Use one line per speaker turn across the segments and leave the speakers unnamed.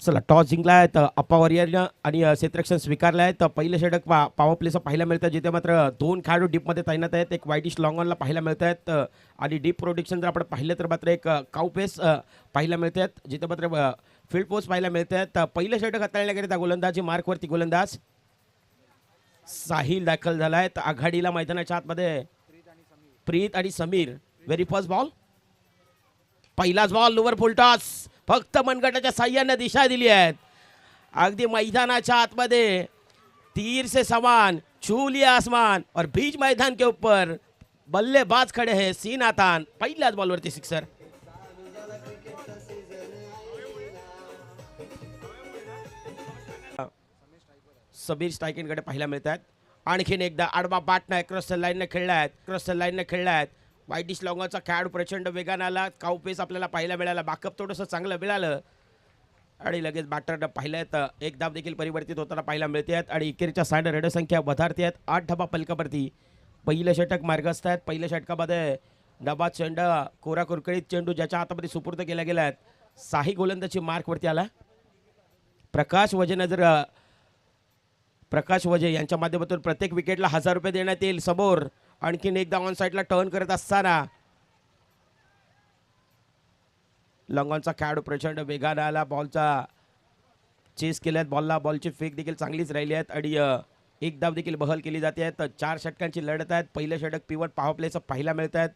चला टॉस जिंकला आहे तर अप्पा वॉरियरनं आणि क्षेत्ररक्षण स्वीकारलं आहे. तर पहिलं षटक पॉवर प्लेचं पाहायला मिळतं, जिथे मात्र 2 खेळाडू डीपमध्ये तैनात आहेत. एक वाईटिश लॉंग ऑनला पाहायला मिळत आहेत आणि डीप प्रोटेक्शन जर आपण पाहिलं तर मात्र एक काऊ पेस पाहायला मिळत आहेत, जिथे मात्र फील्ड पोस्ट पाहायला मिळत आहेत. पहिलं षटक हाताळण्याकरिता गोलंदाजी मार्कवरती गोलंदाज साहिल दाखल झाला आहे. तर आघाडीला मैदानाच्या आतमध्ये प्रीत आणि समीर. व्हेरी फर्स्ट बॉल, पहिलाच बॉल लोवर फुल टॉस, फक्त मनगटाच्या साह्याने दिशा दिली आहेत. अगदी मैदानाच्या आतमध्ये तीर से समान छू लिया आसमान और बीच मैदान के ऊपर बल्लेबाज खड़े हैं सीन आतान. पहिल्याच बॉलवरती सिक्सर. सबीर स्ट्रायकिंगकडे पाहायला मिळत आहेत. आणखीन एकदा आडवा बाटना क्रॉस लाईनने खेळला आहेत, क्रॉस लाईनने खेळला आहेत. वाईटिश लॉंगाचा खेळाडू प्रचंड वेगाने आला. काउपेस आपल्याला पाहायला मिळाला, बॅकअप थोडंसं चांगलं मिळालं आणि लगेच बॅटरनं पाहिलं तर एक धाव देखील परिवर्तित होताना पाहायला मिळते आहेत आणि इकेरीच्या साइड रेड संख्या वधारते आहेत. 8 धावा फलकावरती. पहिलं षटक मार्गस्थ आहेत. पहिल्या षटकामध्ये डबा चेंडू कोरा कुरकळीत चेंडू ज्याच्या हातामध्ये सुपूर्द केला गेला आहे. साही गोलंदाजी मार्कवरती आला. प्रकाश वजे यांच्या माध्यमातून प्रत्येक विकेटला 1000 रुपये देण्यात येईल. समोर आणखीन एकदा ऑन साईडला टर्न करत असताना लॉंगॉनचा खेळाडू प्रचंड वेगाने आला. बॉलचा चेस केल्यात, बॉलची फेक देखील चांगलीच राहिली आहेत आणि एक धाव देखील बहल केली जाते. तर 4 षटकांची लढत आहेत. पहिलं षटक पिवट पॉवर प्लेचं पाहायला मिळत आहेत.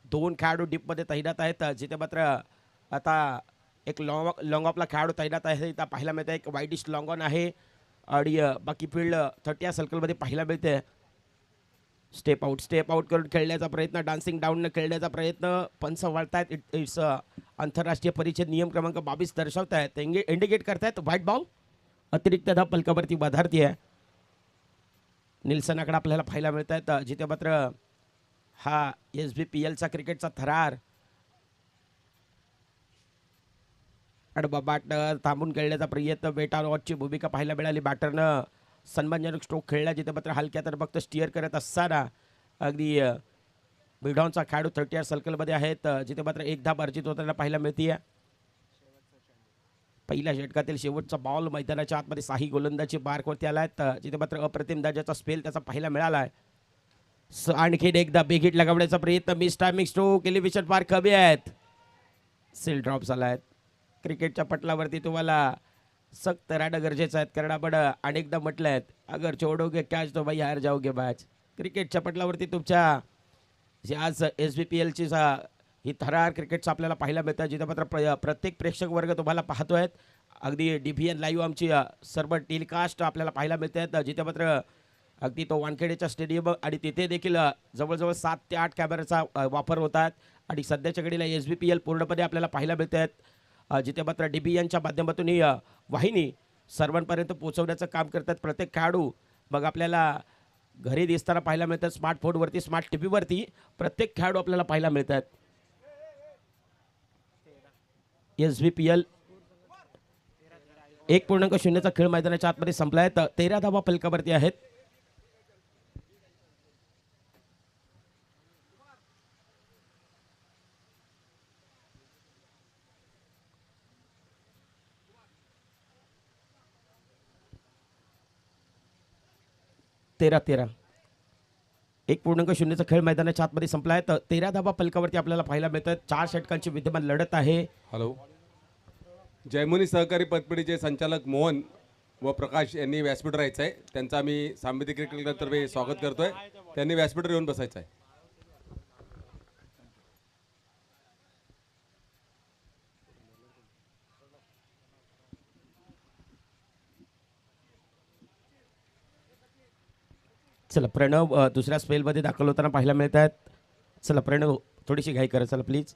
2 खेळाडू डीपमध्ये तैनात आहेत, जिथे मात्र आता एक लॉंग ऑफला खेळाडू तैनात आहे. इथं पाहायला मिळतं एक वाईटिश लॉंग ऑन आहे आणि बाकी फील्ड 30 सर्कलमध्ये पाहायला मिळते. स्टेप आउट करून खेळण्याचा प्रयत्न, डान्सिंग डाऊननं खेळण्याचा प्रयत्न. पंच वळतायत. इट्स आंतरराष्ट्रीय परिषद नियम क्रमांक 22 दर्शवत आहेत, इंडिकेट करतायत व्हाईट बॉल. अतिरिक्त धाव पलकावरती वधारती आहे. निल्सनाकडे आपल्याला पाहायला मिळत आहेत, जिथे मात्र हा SBPLचा क्रिकेटचा थरार आणि बॅटर थांबून खेळण्याचा प्रयत्न. बेटा वॉचची भूमिका पाहायला मिळाली. बॅटरनं सन्मानजनक स्ट्रोक खेळला, जिथे मात्र हलक्या तर फक्त स्टिअर करत असताना अगदी मिडॉनचा खेळाडू 30 सर्कलमध्ये आहेत, जिथे मात्र एक धाव अर्जित होताना पाहायला मिळते. पहिल्या षटकातील शेवटचा बॉल मैदानाच्या आतमध्ये साही गोलंदाजी मार्कवरती आला आहे, जिथे मात्र अप्रतिम दर्जाचा स्पेल त्याचा पाहायला मिळाला आहे. आणखीन एकदा बिग हिट लगावण्याचा प्रयत्न. मिस टायमिंग स्ट्रोक, एलिव्हेशन फार कमी आहेत. सेल ड्रॉप झाला आहे. क्रिकेटच्या पटलावरती तुम्हाला सक्त राहणं गरजेचं आहे, कारण आपण अनेकदा म्हटलं आहेत, अगर छोडोगे कॅच तो भाई हार जाओगे मॅच. क्रिकेटच्या पटलावरती तुमच्या जे आज SBPLची ही थरार क्रिकेटचं आपल्याला पाहायला मिळतं, जिथे मात्र प्रत्येक प्रेक्षक वर्ग तुम्हाला पाहतोय. अगदी DBN लाईव्ह आमची सर्व टेलिकास्ट आपल्याला पाहायला मिळते आहेत, जिथे मात्र अगदी तो वानखेडेच्या स्टेडियम आणि तिथे देखील जवळजवळ 7 ते 8 कॅमेराचा वापर होतात आणि सध्याच्या घडीला SBPL पूर्णपणे आपल्याला पाहायला मिळत आहेत, जिथे मात्र DBNच्या माध्यमातून ही वाहिनी सर्वांपर्यंत पोहोचवण्याचं काम करतात. प्रत्येक खेळाडू मग आपल्याला घरी दिसताना पाहायला मिळतात, स्मार्टफोनवरती, स्मार्ट टीव्हीवरती प्रत्येक खेळाडू आपल्याला पाहायला मिळतात. SBPL 1.0चा खेळ मैदानाच्या आतमध्ये संपलाय. 13 धावा फलकावरती आहेत. तेरा 1.0चा खेळ मैदानाच्या आतमध्ये संपलाय. 13 धावा फलकावरती आपल्याला पाहायला मिळतात. 4 षटकांची विद्यमान लढत आहे.
हॅलो, जयमुनी सहकारी पतपेढीचे संचालक मोहन व प्रकाश यांनी व्यासपीठावर यायचं आहे. त्यांचं आम्ही सांबिती क्रिकेट क्लबतर्फे स्वागत करतोय. त्यांनी व्यासपीठावर येऊन बसायचं आहे.
चला प्रणव दुसऱ्या स्पेलमध्ये दाखल होताना पाहायला मिळत आहेत. चला प्रणव थोडीशी घाई करा, चला प्लीज.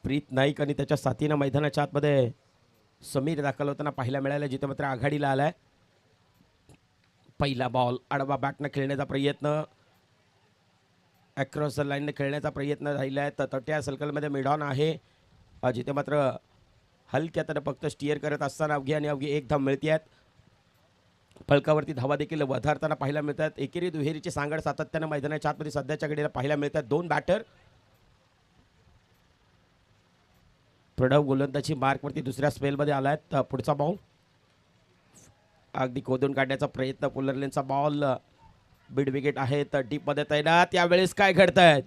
प्रीत नाईक आणि त्याच्या साथीनं मैदानाच्या आतमध्ये समीर दाखल होताना पाहायला मिळालं, जिथे मात्र आघाडीला आलाय. पहिला बॉल आडवा बॅटनं खेळण्याचा प्रयत्न, अक्रॉस द लाईनने खेळण्याचा प्रयत्न राहिला आहे. 30 सर्कलमध्ये मिडॉन आहे, जिथे मात्र हलक्या तर फक्त स्टिअर करत असताना अवघी एक धाव मिळते आहेत. फलकावरती धावा देखील वधारताना पाहायला मिळतात. एकेरी दुहेरीची सांगड सातत्यानं मैदानाच्या आतमध्ये सध्याच्या घडीला पाहायला मिळतात. 2 बॅटर प्रणव गोलंदाजी मार्कवरती दुसऱ्या स्पेलमध्ये आलाय. पुढचा बॉल अगदी खोदून काढण्याचा प्रयत्न. पुलरलेनचा बॉल बीड विकेट आहे तर डीपमध्ये तैनात. त्यावेळेस काय घडतंय,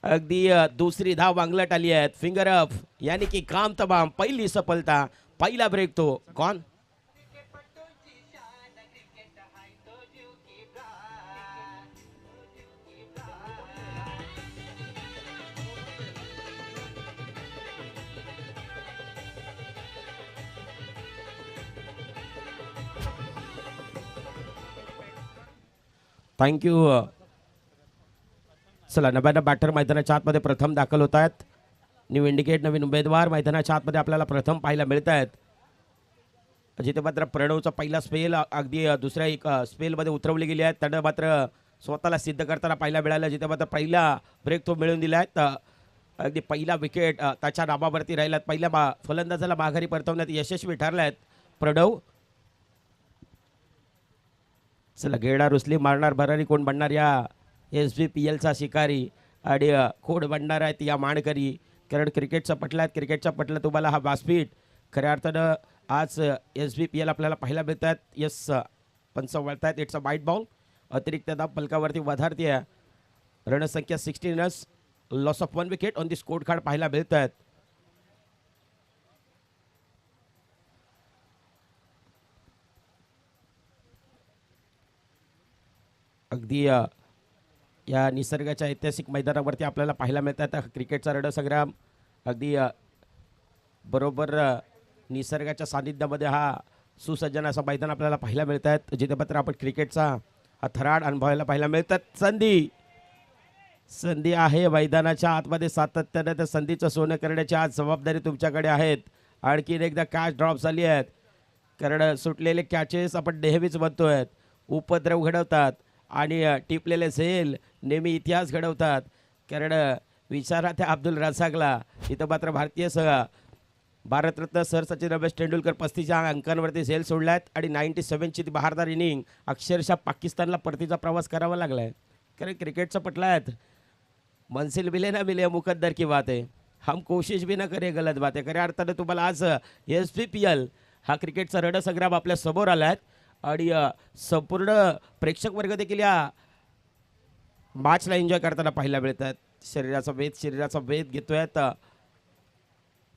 अगदी दुसरी धाव वांगलट आली आहेत. फिंगर अप यानी की काम तमाम. पहिली सफलता, पहिला ब्रेक तो गॉन. थँक्यू. चला, नव्यानं बॅटर मैदानाच्या आतमध्ये प्रथम दाखल होत आहेत. न्यू इंडिकेट नवीन उमेदवार मैदानाच्या आतमध्ये आपल्याला प्रथम पाहायला मिळत आहेत. जिथे मात्र प्रणवचा पहिला स्पेल अगदी दुसऱ्या एक स्पेलमध्ये उतरवली गेली आहे. त्यानं मात्र स्वतःला सिद्ध करताना पाहायला मिळालं. जिथे मात्र पहिला ब्रेक तो मिळवून दिला आहे. अगदी पहिला विकेट त्याच्या नावावरती राहिला. पहिल्या फलंदाजाला माघारी परतवण्यात यशस्वी ठरले आहेत प्रणव. चला, घेणार उचली मारणार भरारी कोण बनणार या SBPLचा शिकारी आणि कोण बनणार आहेत या मानकरी. कारण क्रिकेटचं पटलं आहे, क्रिकेटचं पटलं तुम्हाला हा व्यासपीठ. खऱ्या अर्थानं आज SBPL आपल्याला पाहायला मिळत आहेत. यस, पंच वळतायत. इट्स अ वाईट बॉल. अतिरिक्त दाब पलकावरती वधारते. रणसंख्या 16 runs, loss of 1 wicket on the score card पाहायला मिळत आहेत. अगदी या निसर्गाच्या ऐतिहासिक मैदानावरती आपल्याला पाहायला मिळतात क्रिकेटचा रणसंग्राम. अगदी बरोबर निसर्गाच्या सानिध्यामध्ये हा सुसज्जन असं मैदान आपल्याला पाहायला मिळत आहेत. जिथे मात्र आपण क्रिकेटचा हा थराड अनुभवायला पाहायला मिळतात. संधी आहे मैदानाच्या आतमध्ये सातत्याने. त्या संधीचं सोनं करण्याची आज जबाबदारी तुमच्याकडे आहेत. आणखीन एकदा कॅच ड्रॉप झाली आहेत. कारण सुटलेले कॅचेस आपण नेहमीच म्हणतोय उपद्रव घडवतात आणि टिपलेले झेल नेहमी इतिहास घडवतात. कारण विचारा त्या अब्दुल रझाकला. इथं मात्र भारतरत्न सर सचिन रमेश तेंडुलकर 35 अंकांवरती झेल सोडला आहेत आणि 97ची ती बहारदार इनिंग अक्षरशः पाकिस्तानला परतीचा प्रवास करावा लागला आहे. कारण क्रिकेटचं पटलं आहेत, मंजिल मिले ना मिले मुकद्दर की बात है, हम कोशिश भी ना करे गलत बात है. खऱ्या अर्थानं तुम्हाला आज SBPL हा क्रिकेटचा रणसंग्राम आपल्या समोर आला आहे आणि संपूर्ण प्रेक्षक वर्ग देखील या मॅचला एन्जॉय करताना पाहायला मिळतात. शरीराचा वेध घेतोय.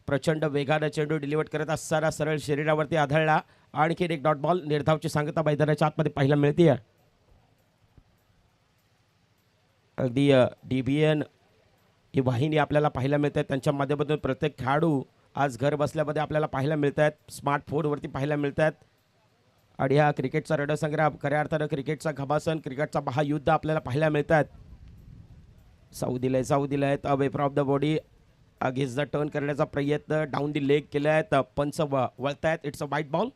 प्रचंड वेगानं चेंडू डिलिव्हर करत असताना सरळ शरीरावरती आढळला. आणखीन एक डॉट बॉल. निर्धावची सांगता मैदानाच्या आतमध्ये पाहायला मिळते. अगदी DBN ही वाहिनी आपल्याला पाहायला मिळते. त्यांच्या माध्यमातून प्रत्येक खेळाडू आज घर बसल्यामध्ये आपल्याला पाहायला मिळत आहेत. स्मार्टफोनवरती पाहायला मिळत आहेत. आणि हा क्रिकेटचा रणसंग्राम, खऱ्या अर्थानं क्रिकेटचा घमासन, क्रिकेटचा महायुद्ध आपल्याला पाहायला मिळतात. साऊ दिलाय away from the body. Against the turn करण्याचा प्रयत्न, डाऊन दी लेग केला आहे. पंच वळतायत. इट्स अ वाईट बॉल.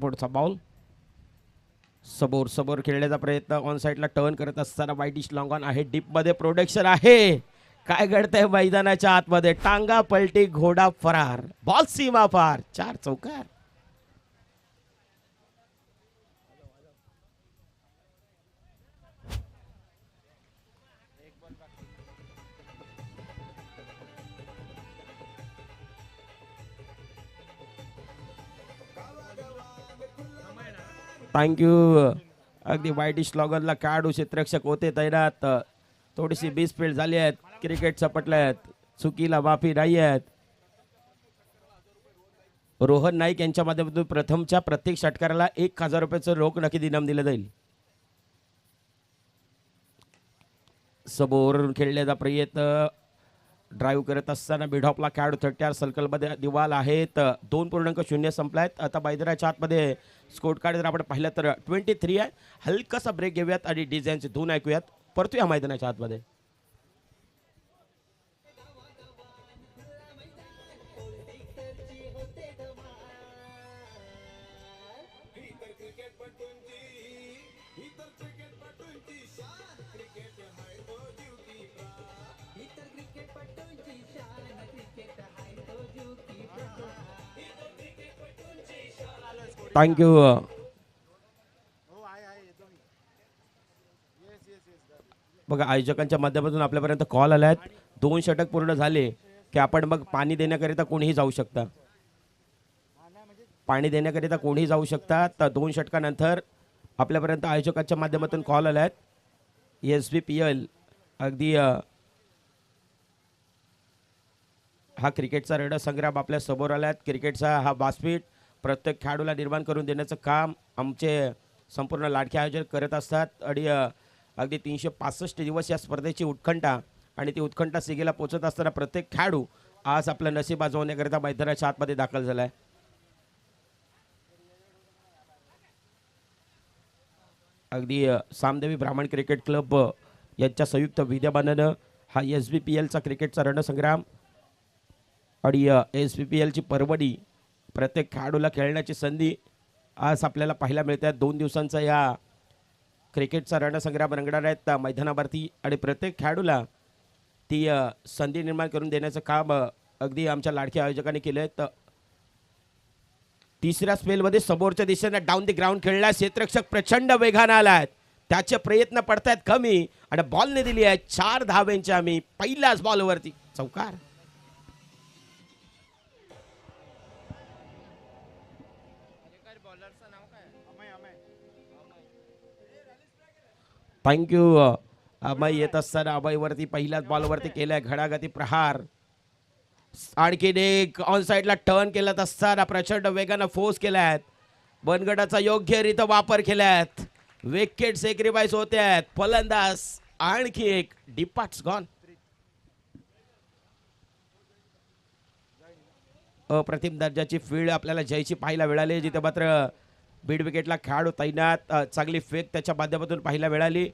पुढचा बॉल समोर खेळण्याचा प्रयत्न. ऑन साईडला टर्न करत असताना वाईटिश लॉंग ऑन आहे. डीपमध्ये प्रोडक्शन आहे. काय घडतंय मैदानाच्या आतमध्ये, टांगा पलटी घोडा फरार. बॉल सीमा पार. 4 चौकार. थँक्यू. अगदी वाईटिश लॉगनला खेळाडू क्षेत्ररक्षक होते तैनात. थोडीशी मिसफील्ड झाली आहेत. क्रिकेट सपटले आहेत. चुकीला माफी नाही आहेत. रोहन नाईक यांच्या माध्यमातून प्रथमच्या प्रत्येक षटकाराला 1000 रुपयाचं रोख नक्की इनाम दिलं जाईल. समोरून खेळण्याचा प्रयत्न, ड्राईव्ह करत असताना मिडऑफला खेळाडू 30 सर्कलमध्ये दिवाल आहेत. 2.0 संपलायत. आता मैदानाच्या आतमध्ये स्कोर कार्ड जर आपण पाहिलं तर 23 आहे. हलकासा ब्रेक घेऊयात आणि डिझाईनचे 2 ऐकूयात. परतूया मैदानाच्या आतमध्ये. थँक्यू. बघा आयोजकांच्या माध्यमातून आपल्यापर्यंत कॉल आले आहेत. 2 षटक पूर्ण झाले की आपण मग पाणी देण्याकरिता कोणीही जाऊ शकता. पाणी देण्याकरिता कोणीही जाऊ शकता. तर 2 षटकानंतर आपल्यापर्यंत आयोजकांच्या माध्यमातून कॉल आले आहेत. SBPL अगदी हा क्रिकेटचा रणसंग्राम आपल्या समोर आला आहे. क्रिकेटचा हा व्यासपीठ प्रत्येक खेळाडूला निर्माण करून देण्याचं काम आमचे संपूर्ण लाडके आयोजक करत असतात. आणि अगदी 365 दिवस या स्पर्धेची उत्कंठा आणि ती उत्कंठा सिगेला पोहोचत असताना प्रत्येक खेळाडू आज आपलं नशीब आजवण्याकरिता मैदानाच्या आतमध्ये दाखल झाला आहे. अगदी सामदेवी ब्राह्मण क्रिकेट क्लब यांच्या संयुक्त विद्यमानानं हा SBPLचा क्रिकेटचा रणसंग्राम आणि SBPLची पर्वणी प्रत्येक खेळाडूला खेळण्याची संधी आज आपल्याला पाहायला मिळते. 2 दिवसांचा या क्रिकेटचा रणसंग्राम रंगणार आहेत मैदानावरती आणि प्रत्येक खेळाडूला ती संधी निर्माण करून देण्याचं काम अगदी आमच्या लाडक्या आयोजकांनी केलं आहे. तर तिसऱ्या स्पेलमध्ये समोरच्या दिशेने डाऊन द ग्राउंड खेळला. क्षेत्ररक्षक प्रचंड वेगाने आलाय. त्याचे प्रयत्न पडतायत कमी आणि बॉलने दिली आहे 4 धावेंची आम्ही पहिल्याच बॉलवरती चौकार. थँक्यू. अभय येत असताना अभयवरती पहिल्याच बॉलवरती केलाय घडाघाती प्रहार. आणखीन एक ऑन साईडला टर्न केला असताना प्रचंड वेगानं फोर्स केल्यात. बनगटाचा योग्यरित्या वापर केल्यात. विकेट सेक्रिफाईस होते आहेत. फलंदाज आणखी एक डिपार्ट्स गॉन. अप्रतिम दर्जाची फील्ड आपल्याला जयची पाहायला मिळाली, जिथे मात्र बीड विकेटला खेळाडू तैनात. चांगली फेक त्याच्या माध्यमातून पाहायला मिळाली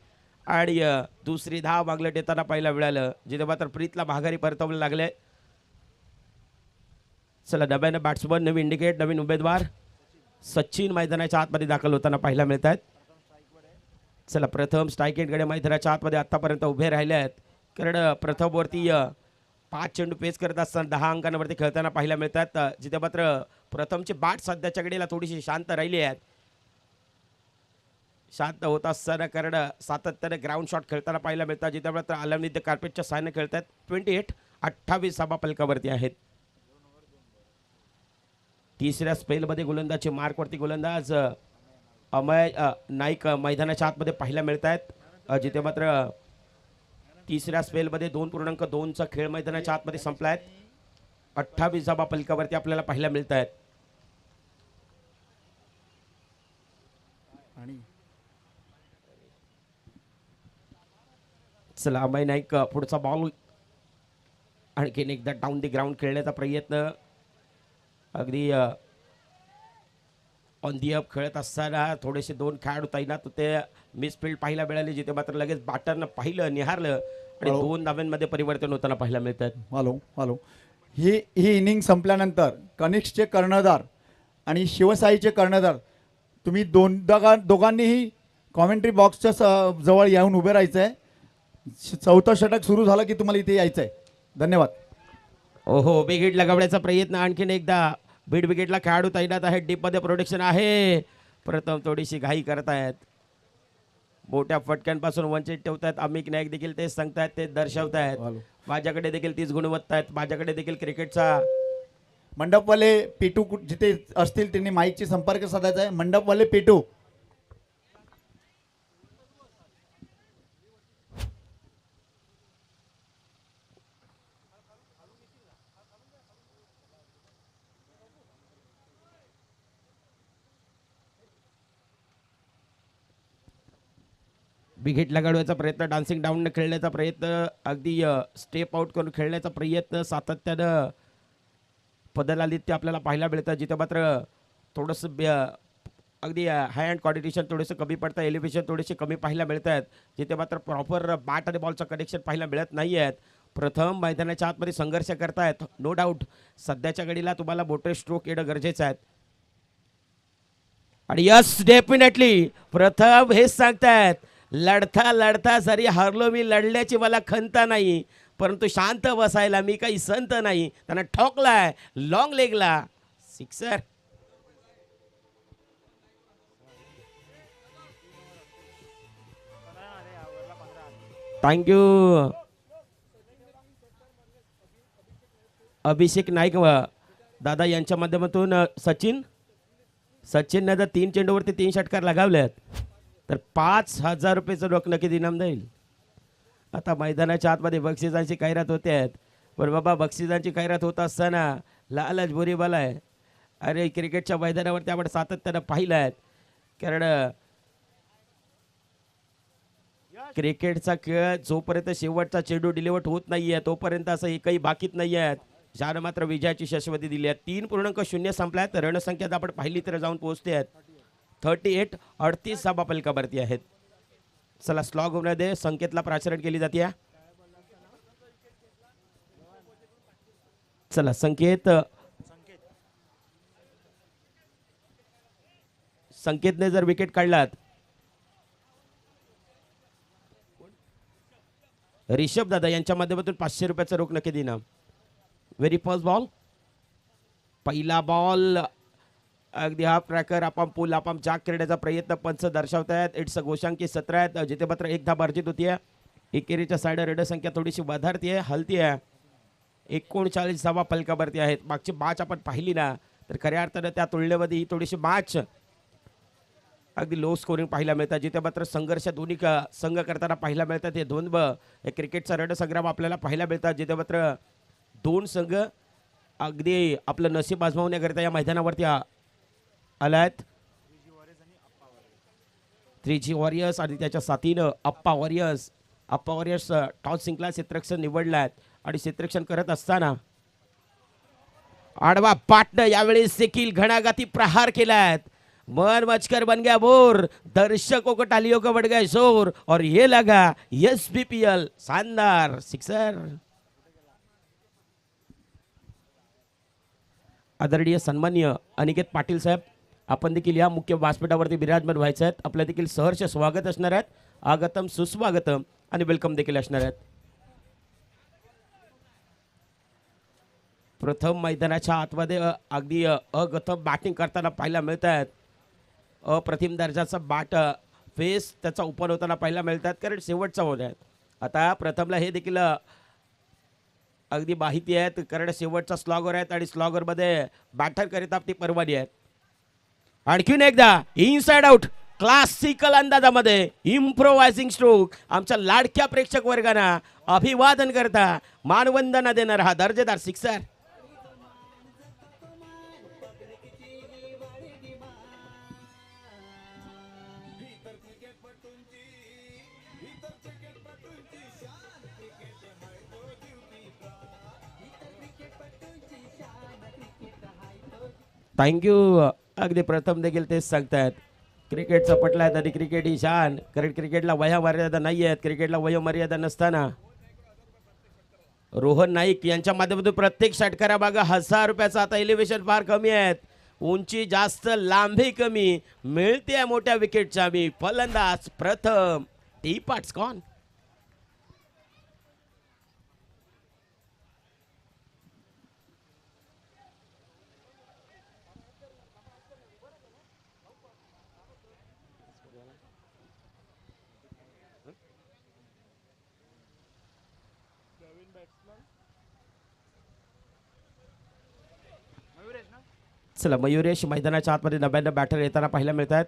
आणि दुसरी धाव मागलं देताना पाहायला मिळालं, जिथे मात्र प्रीतला माघारी परतवलं लागले. चला नव्यानं बॅट्समन, नवीन इंडिकेट, नवीन उमेदवार सचिन मैदानाच्या आतमध्ये दाखल होताना पाहायला मिळत आहेत. चला प्रथम स्ट्रायकेटकडे मैदानाच्या आतमध्ये आतापर्यंत उभे राहिले आहेत, कारण प्रथम वरती 5 चेंडू पेच करत असताना 10 अंकांवरती खेळताना पाहायला मिळतात. जिथे मात्र प्रथमची बॅट सध्याच्या घडीला थोडीशी शांत राहिली आहेत. शांत होत असताना कारण सातत्याने ग्राउंड शॉट खेळताना पाहायला मिळतात, जिथे मात्र आलमनिद्य कार्पेटच्या साहाय्याने खेळतात. 28 धावा फलकावरती आहेत. तिसऱ्या स्पेलमध्ये गोलंदाजी मार्कवरती गोलंदाज अमय नाईक मैदानाच्या आतमध्ये पाहायला मिळत आहेत, जिथे मात्र तिसऱ्या स्पेलमध्ये 2.2चा खेळ मैदानाच्या आतमध्ये संपला आहे. 28 धावा फलकावरती आपल्याला पाहायला मिळत आहेत. चला अमय नाईक पुढचा बॉल आणखीन एकदा डाऊन दी ग्राउंड खेळण्याचा प्रयत्न. अगदी ऑन दी अप खेळत असताना थोडेसे 2 खेळाडू तैनात होते. मिसफील्ड पाहायला मिळाली, जिथे मात्र लगेच बॅटरनं पाहिलं, निहारलं आणि 2 धाव्यांमध्ये परिवर्तन होताना पाहायला मिळतात.
हॅलो ही इनिंग संपल्यानंतर कनिष्ठचे कर्णधार आणि शिवसाईचे कर्णधार तुम्ही दोघांनीही कॉमेंट्री बॉक्सच्या जवळ येऊन उभे राहायचं आहे. 4थं षटक सुरू झालं की तुम्हाला इथे यायचं आहे. धन्यवाद.
ओहो, बिग हिट लगावण्याचा प्रयत्न. आणखीन एकदा बीड विकेटला खेळाडू तैनात आहेत. डीपमध्ये प्रोटेक्शन आहे. प्रथम थोडीशी घाई करतायत, मोठ्या फटक्यांपासून वंचित ठेवतायत. अमिक नाईक देखील तेच सांगतायत, ते दर्शवतायत. माझ्याकडे देखील तीच गुणवत्ता आहेत, माझ्याकडे देखील क्रिकेटचा.
मंडपवाले पेटू जिथे असतील त्यांनी माईकची संपर्क साधायचा आहे. मंडपवाले पेटू.
बिघेट लगाडण्याचा प्रयत्न, डान्सिंग डाऊन खेळण्याचा प्रयत्न, अगदी स्टेप आउट करून खेळण्याचा प्रयत्न सातत्यानं पदलालित्य आपल्याला पाहायला मिळतं, जिथे मात्र थोडंसं अगदी हँड कॉर्डिनेशन थोडंसं कमी पडतं, एलिव्हेशन थोडेसे कमी पाहायला मिळत आहेत, जिथे मात्र प्रॉपर बॅट आणि बॉलचं कनेक्शन पाहायला मिळत नाही आहेत. प्रथम मैदानाच्या आतमध्ये संघर्ष करतायत. नो डाऊट सध्याच्या घडीला तुम्हाला मोठे स्ट्रोक येणं गरजेचं आहे. आणि यस डेफिनेटली प्रथम हेच सांगतायत, लढता लढता जरी हरलो मी, लढल्याची मला खंत नाही, परंतु शांत बसायला मी काही संत नाही. त्यांना ठोकलाय लॉंग लेगला, सिक्सर. थँक्यू अभिषेक नाईक दादा यांच्या माध्यमातून सचिनने जर 3 चेंडूवरती 3 षटकार लगावल्यात तर 5,000 रुपयेचं रोख नक्कीच इनाम देईल. आता मैदानाच्या आतमध्ये बक्षिसांची खैरात होते आहेत, पण बाबा बक्षिसांची खैरात होत असताना लालच बुरीबल आहे. अरे क्रिकेटच्या मैदानावरती आपण सातत्यानं पाहिलं आहेत, कारण क्रिकेटचा खेळ जोपर्यंत शेवटचा चेंडू डिलिव्हर होत नाहीये तोपर्यंत असं एकही बाकीत नाही आहेत. ज्यानं मात्र विजयाची शाश्वती दिली आहे. 3.0 संपल्यात. रणसंख्या आपण पाहिली तर जाऊन पोहोचते आहेत 38. 38 धावा फलकावरती आहेत. चला स्लॉग होण्यामध्ये संकेतला प्राचरण केली जाते. चला संकेतने जर विकेट काढलात रिषभ दादा यांच्या माध्यमातून 500 रुपयाचा रोख नक्की इनाम. व्हेरी फर्स्ट बॉल, पहिला बॉल अगदी हा ट्रॅकर आपण पूल आपण जाग करण्याचा प्रयत्न पंच दर्शवत आहेत. इट्स गोशांकी 17 आहेत. जिथे मात्र एक धाव अर्जित होतीये. एकेरीच्या साईड रेड संख्या थोडीशी वधारतीये, हलतीये. 39 धावा फलकावरती आहेत. मागची मॅच आपण पाहिली ना तर खऱ्या अर्थानं त्या तुलनेमध्ये ही थोडीशी मॅच अगदी लो स्कोरिंग पाहायला मिळतात. जिथे मात्र संघर्ष दोन्ही संघ करताना पाहायला मिळतात. हे दोन क्रिकेटचा रणसंग्राम आपल्याला पाहायला मिळतात. जिथे मात्र दोन संघ अगदी आपलं नशीब आजमावण्याकरिता या मैदानावरती आलायत. 3G वॉरियर्स आणि त्याच्या साथीनं अप्पा वॉरियर्स टॉस जिंकला, क्षेत्ररक्षण निवडलात आणि क्षेत्ररक्षण करत असताना आडवा पाटणं यावेळेस देखील घणाघाती प्रहार केलात. मन मचकर बन गया बोर, दर्शकों को टालियों का बढ़ गया शोर और ये लगा SBPL शानदार सिक्सर. आदरणीय सन्मान्य अनिकेत पाटील साहेब, आपण देखील या मुख्य व्यासपीठावरती विराजमान व्हायचे आहेत. आपलं देखील सहर्ष स्वागत असणार आहेत. आगतम सुस्वागतम आणि वेलकम देखील असणार आहेत. प्रथम मैदानाच्या आतमध्ये अगदी अगतम बॅटिंग करताना पाहायला मिळत आहेत. अप्रतिम दर्जाचा बॅट फेस त्याचा ओपन होताना पाहायला मिळतात, कारण शेवटचा ओव्हर आहे. आता प्रथमला हे देखील अगदी माहिती आहेत, कारण शेवटचा स्लॉगर आहेत आणि स्लॉगरमध्ये बॅटर करिता ती परवानी आहेत. आणखीन एकदा इनसाइड आउट क्लासिकल अंदाजामध्ये इम्प्रोवायझिंग स्ट्रोक आमच्या लाडक्या प्रेक्षक वर्गांना अभिवादन करता मानवंदना देणार हा दर्जेदार सिक्सर. थँक्यू. अगदी प्रथम देखील तेच सांगतात, क्रिकेटचं पटलाय तरी क्रिकेट ही शान, कारण क्रिकेटला वयोमर्यादा नाही आहेत. क्रिकेटला वयोमर्यादा नसताना रोहन नाईक यांच्या माध्यमातून प्रत्येक षटकारामागं 1000 रुपयाचं आता एलिव्हेशन फार कमी आहेत. उंची जास्त, लांबी कमी, मिळते मोठ्या विकेटच्या. मी फलंदाज प्रथम टी पार्ट्स कॉन. चला मयुरेश मैदानाच्या आतमध्ये 99 बॅटर येताना पाहायला मिळतात.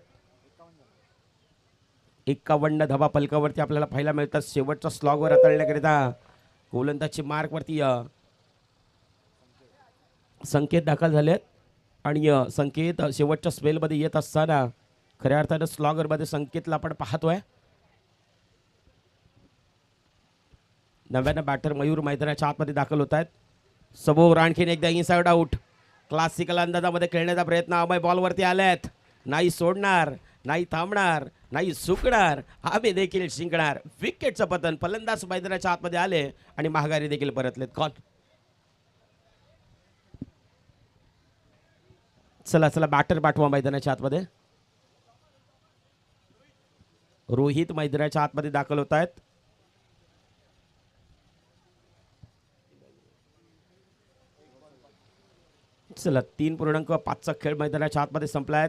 51 धावा फलकावरती आपल्याला पाहायला मिळतात. शेवटच्या स्लॉगवर हाताळण्याकरिता गोलंदाजी मार्कवरती संकेत दाखल झालेत आणि संकेत शेवटच्या स्पेलमध्ये येत असताना खऱ्या अर्थानं स्लॉगरमध्ये संकेतला आपण पाहतोय. 99 बॅटर मयूर मैदानाच्या आतमध्ये दाखल होत आहेत. समोर आणखीन एकदा इनसाइड आउट क्लासिकल अंदाजामध्ये खेळण्याचा प्रयत्न अभय बॉलवरती आल्यात. नाही सोडणार, नाही थांबणार, नाही सुकणार, आम्ही देखील जिंकणार. विकेटचं पतन. फलंदाज मैदानाच्या आतमध्ये आले आणि महागारी देखील परतलेत. कॉन. चला बॅटर पाठवा मैदानाच्या आतमध्ये. रोहित मैदानाच्या आतमध्ये दाखल होत आहेत. चला 3.5चा खेळ मैदानाच्या आतमध्ये संपला आहे.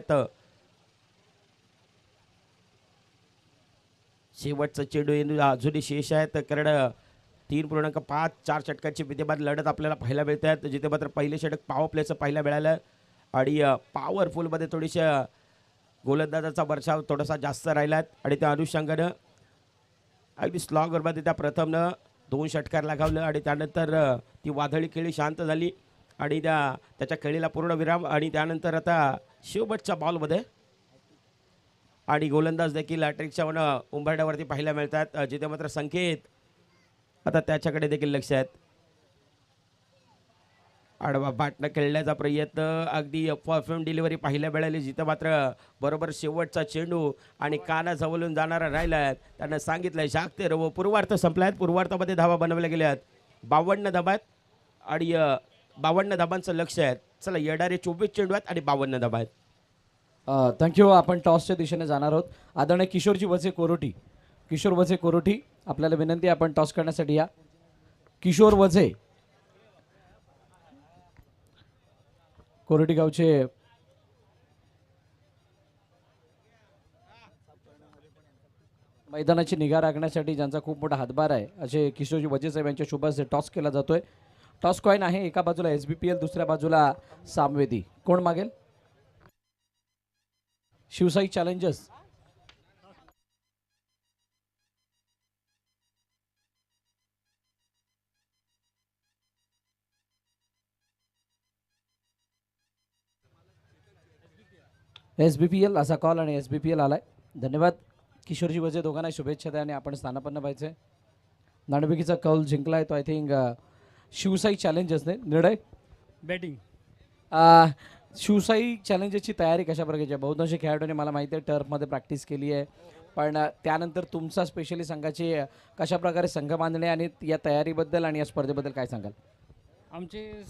शेवटचा चेंडू येऊन अजूनही शेष आहे तर कारण 3.54 षटकांची विद्यमान लढत आपल्याला पाहायला मिळते आहेत जिथे मात्र पहिले षटक पॉवर प्लेचं पाहायला मिळालं आणि पॉवरफुलमध्ये थोडीशा गोलंदाजाचा वर्षाव थोडासा जास्त राहिला आणि त्या अनुषंगानं अगदी स्लॉगरमध्ये त्या प्रथमनं 2 षटकार लगावलं आणि त्यानंतर ती वादळी खेळी शांत झाली आणि त्याच्या खेळीला पूर्ण विराम आणि त्यानंतर आता शेवटच्या बॉलमध्ये आणि गोलंदाज देखील हॅट्रिकच्या उंबरड्यावरती पाहायला मिळतात जिथे मात्र संकेत आता त्याच्याकडे देखील लक्ष आहेत. आडवा बाटनं खेळण्याचा प्रयत्न अगदी परफ्यूम डिलिव्हरी पाहायला मिळाली जिथं मात्र बरोबर शेवटचा चेंडू आणि कानाजवळून जाणारा राहिला आहे. त्यानं सांगितलंय शाक्ते रव पूर्वार्ध संपलाय. पूर्वार्धामध्ये धावा बनवल्या गेल्या आहेत 52 धाबा आहेत आणि 52 धाबांचं लक्ष आहे. चला येणारे 24 चेंडू आहेत आणि 52 धाबा आहेत.
थँक्यू. आपण टॉसच्या दिशेने जाणार आहोत. आदरणीय किशोरजी वझे कोरोटी, किशोर वझे कोरोटी, आपल्याला विनंती आहे आपण टॉस करण्यासाठी या. किशोर वझे कोरोटी गावचे मैदानाची निगा राखण्यासाठी ज्यांचा खूप मोठा हातभार आहे असे किशोरजी वझे साहेब यांच्या शुभ हस्ते टॉस केला जातोय. टॉस कॉइन आहे. एका बाजूला SBPL, दुसऱ्या बाजूला सामवेदी. कोण मागेल? शिवसाई चॅलेंजर्स. SBPL असा कॉल आणि SBPL आलाय. धन्यवाद किशोरजी वझे, दोघांना शुभेच्छा द्या आणि आपण स्थानापन्न व्हायचंय. नाणेफेकीचा कौल जिंकलाय तो आय थिंक शिवसाई चॅलेंजर्सने. निर्णय
बॅटिंग.
शिवसाई चॅलेंजर्सची तयारी कशा प्रकारची आहे? बहुतांश खेळाडूंनी मला माहिती आहे टर्फमध्ये प्रॅक्टिस केली आहे, पण त्यानंतर तुमचा स्पेशली संघाची कशा प्रकारे संघ बांधणे आणि या तयारीबद्दल आणि या स्पर्धेबद्दल काय सांगाल?
आमचे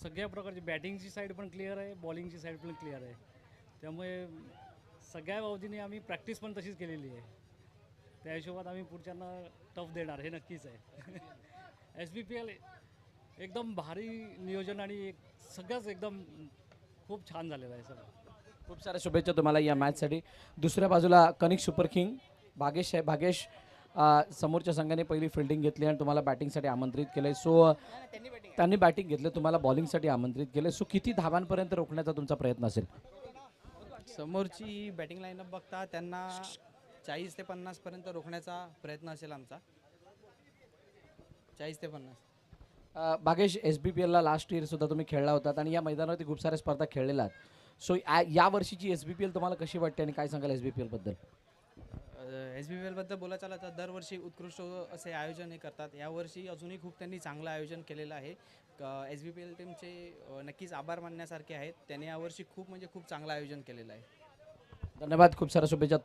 सगळ्या प्रकारची बॅटिंगची साईड पण क्लिअर आहे, बॉलिंगची साईड पण क्लिअर आहे. त्यामुळे सगळ्या बाबतीने आम्ही प्रॅक्टिस पण तशीच केलेली आहे. त्या हिशोबात आम्ही पुढच्यांना टफ देणार हे नक्कीच आहे. SBPL एकदम भारी नियोजन आणि सगळंच एकदम खूप छान झालेलं आहे सगळं.
खूप साऱ्या शुभेच्छा तुम्हाला या मॅचसाठी. दुसऱ्या बाजूला कनिक सुपर किंग भागेश आहे. भागेश, समोरच्या संघाने पहिली फिल्डिंग घेतली आणि तुम्हाला बॅटिंगसाठी आमंत्रित केलं आहे. सो त्यांनी बॅटिंग घेतलं, तुम्हाला बॉलिंगसाठी आमंत्रित केलं. सो किती धावांपर्यंत रोखण्याचा तुमचा प्रयत्न असेल?
समोरची बॅटिंग लाईनअप बघता त्यांना 40 ते 50 पर्यंत रोखण्याचा प्रयत्न असेल आमचा. 40 ते 50.
भागेश, SBPLला लास्ट इयर सुद्धा तुम्ही खेळला होतात आणि या मैदानावरती खूप साऱ्या स्पर्धा खेळलेला आहात. सो या वर्षीची SBPL तुम्हाला कशी वाटते आणि काय सांगाल SBPL बद्दल?
SBPL बद्दल बोलायचं झालं तर दरवर्षी उत्कृष्ट असे आयोजन हे करतात. यावर्षी अजूनही खूप त्यांनी चांगलं आयोजन केलेलं आहे. SBPL टीमचे नक्कीच आभार मानण्यासारखे आहेत. त्यांनी यावर्षी खूप म्हणजे खूप चांगलं आयोजन केलेलं आहे.
धन्यवाद. खूप साऱ्या शुभेच्छा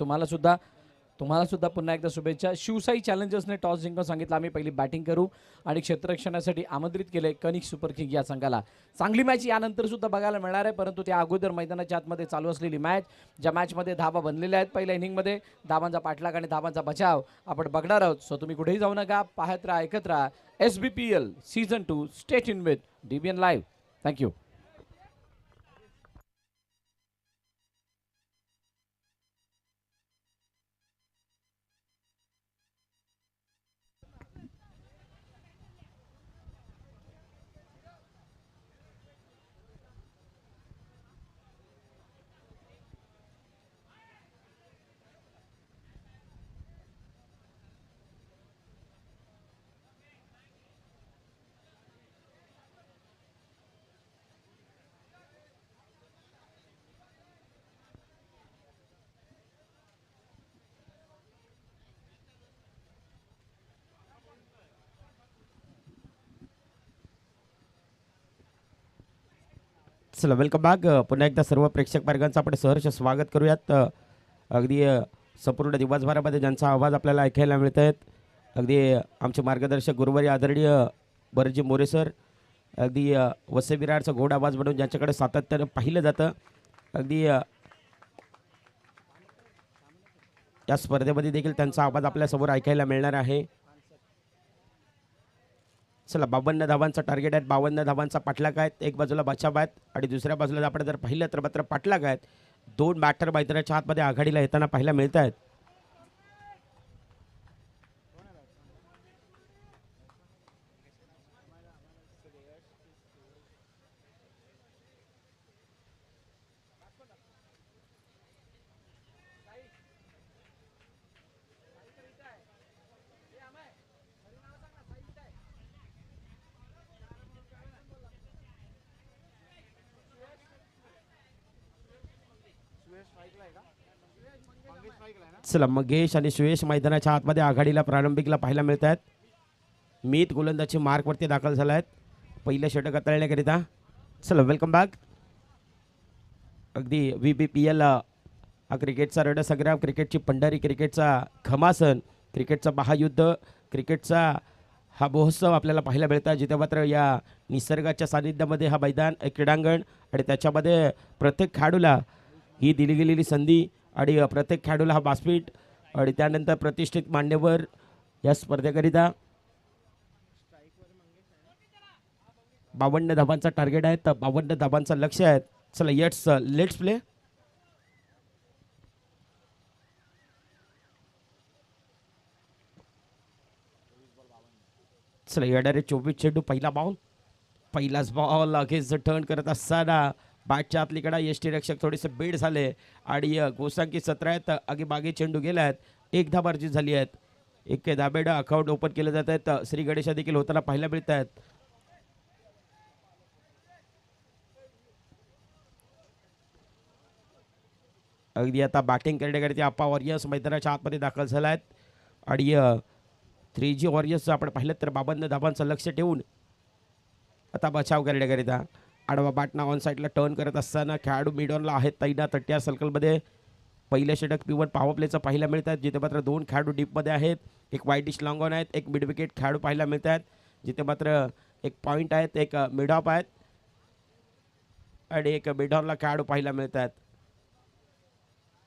तुम्हाला सुद्धा पुन्हा एकदा शुभेच्छा. शिवसाई चॅलेंजर्सने टॉस जिंकून सांगितलं आम्ही पहिली बॅटिंग करू आणि क्षेत्ररक्षणासाठी आमंत्रित केले कनिक सुपर किंग या संघाला. चांगली मॅच यानंतर सुद्धा बघायला मिळणार आहे, परंतु त्या अगोदर मैदानाच्या आतमध्ये चालू असलेली मॅच, ज्या मॅचमध्ये धावा बनलेल्या आहेत पहिल्या इनिंगमध्ये, धावांचा पाठलाग आणि धावांचा बचाव आपण बघणार आहोत. सो तुम्ही कुठेही जाऊ नका, पाहत राहा, ऐकत राहा SBPL season 2. State in with DBN live. Thank you.
चला वेलकम बॅक. पुन्हा एकदा सर्व प्रेक्षक वर्गांचं आपण सहर्ष स्वागत करूयात. अगदी संपूर्ण दिवसभरामध्ये ज्यांचा आवाज आपल्याला ऐकायला मिळत आहेत, अगदी आमचे मार्गदर्शक गुरुवारी आदरणीय बरजी मोरे सर, अगदी वसे विरारचा गोड आवाज बनवून ज्यांच्याकडे सातत्यानं पाहिलं जातं, अगदी या स्पर्धेमध्ये देखील त्यांचा आवाज आपल्यासमोर ऐकायला मिळणार आहे. चला 52 धावांचा टार्गेट आहे, 52 धावांचा पाठलाग आहेत. एक बाजूला बचाव आहेत आणि दुसऱ्या बाजूला आपण जर पाहिलं तर मात्र पाठलाग आहेत. 2 बॅटर मैदानाच्या आतमध्ये आघाडीला येताना पाहायला मिळत आहेत. चला मगेश आणि सुयश मैदानाच्या आतमध्ये आघाडीला प्रारंभिकला पाहायला मिळत आहेत. मीत गोलंदाजी मार्कवरती दाखल झाला आहेत पहिलं षटक हाताळण्याकरिता. चला वेलकम बॅक. अगदी VBPL हा क्रिकेटचा रणसंग्राम, क्रिकेटची पंढरी, क्रिकेटचा घमासन, क्रिकेटचा महायुद्ध, क्रिकेटचा हा महोत्सव आपल्याला पाहायला मिळतात, जिथे मात्र या निसर्गाच्या सानिध्यामध्ये हा मैदान क्रीडांगण आणि त्याच्यामध्ये प्रत्येक खेळाडूला ही दिली गेलेली संधी आणि प्रत्येक खेळाडूला हा व्यासपीठ आणि त्यानंतर प्रतिष्ठित मान्यवर या स्पर्धेकरिता 52 धाबांचा टार्गेट आहे, तर 52 धाबांचं लक्ष आहे. चला लेट्स प्ले. चला येणारे 24 चेंडू, पहिला बॉल, पहिलाच बॉल अगेन्स्ट टर्न करत असताना बॅटच्या आतलीकडे यष्टी रक्षक थोडेसे बेड झाले आणि गोसांकी 17 आहेत. आगे बागे चेंडू गेला आहेत, एक धाब अर्जित झाली आहेत. एक धाबेड अकाउंट ओपन केले जात आहेत. श्री गणेशा देखील होताना पाहायला मिळत आहेत. अगदी आता बॅटिंग करण्याकरिता आप्पा वॉरियर्स मैदानाच्या आतमध्ये दाखल झाला आहेत आणि 3G वॉरियर्स आपण पाहिलं तर 52 धाबांचं लक्ष ठेवून आता बचाव करण्याकरिता आडवा बाटना ऑन साईडला टर्न करत असताना खेळाडू मिडॉनला आहेत तैनात. तट्ट्या सर्कलमध्ये पहिलं षटक P1 पॉवर प्लेचं पाहायला मिळत आहेत, जिथे मात्र 2 खेळाडू डीपमध्ये आहेत. एक वाईट डिश लॉंग ऑन आहेत, एक मिड विकेट खेळाडू पाहायला मिळत आहेत, जिथे मात्र एक पॉईंट आहेत, एक मिड ऑफ आहेत आणि एक मिडॉनला खेळाडू पाहायला मिळत आहेत.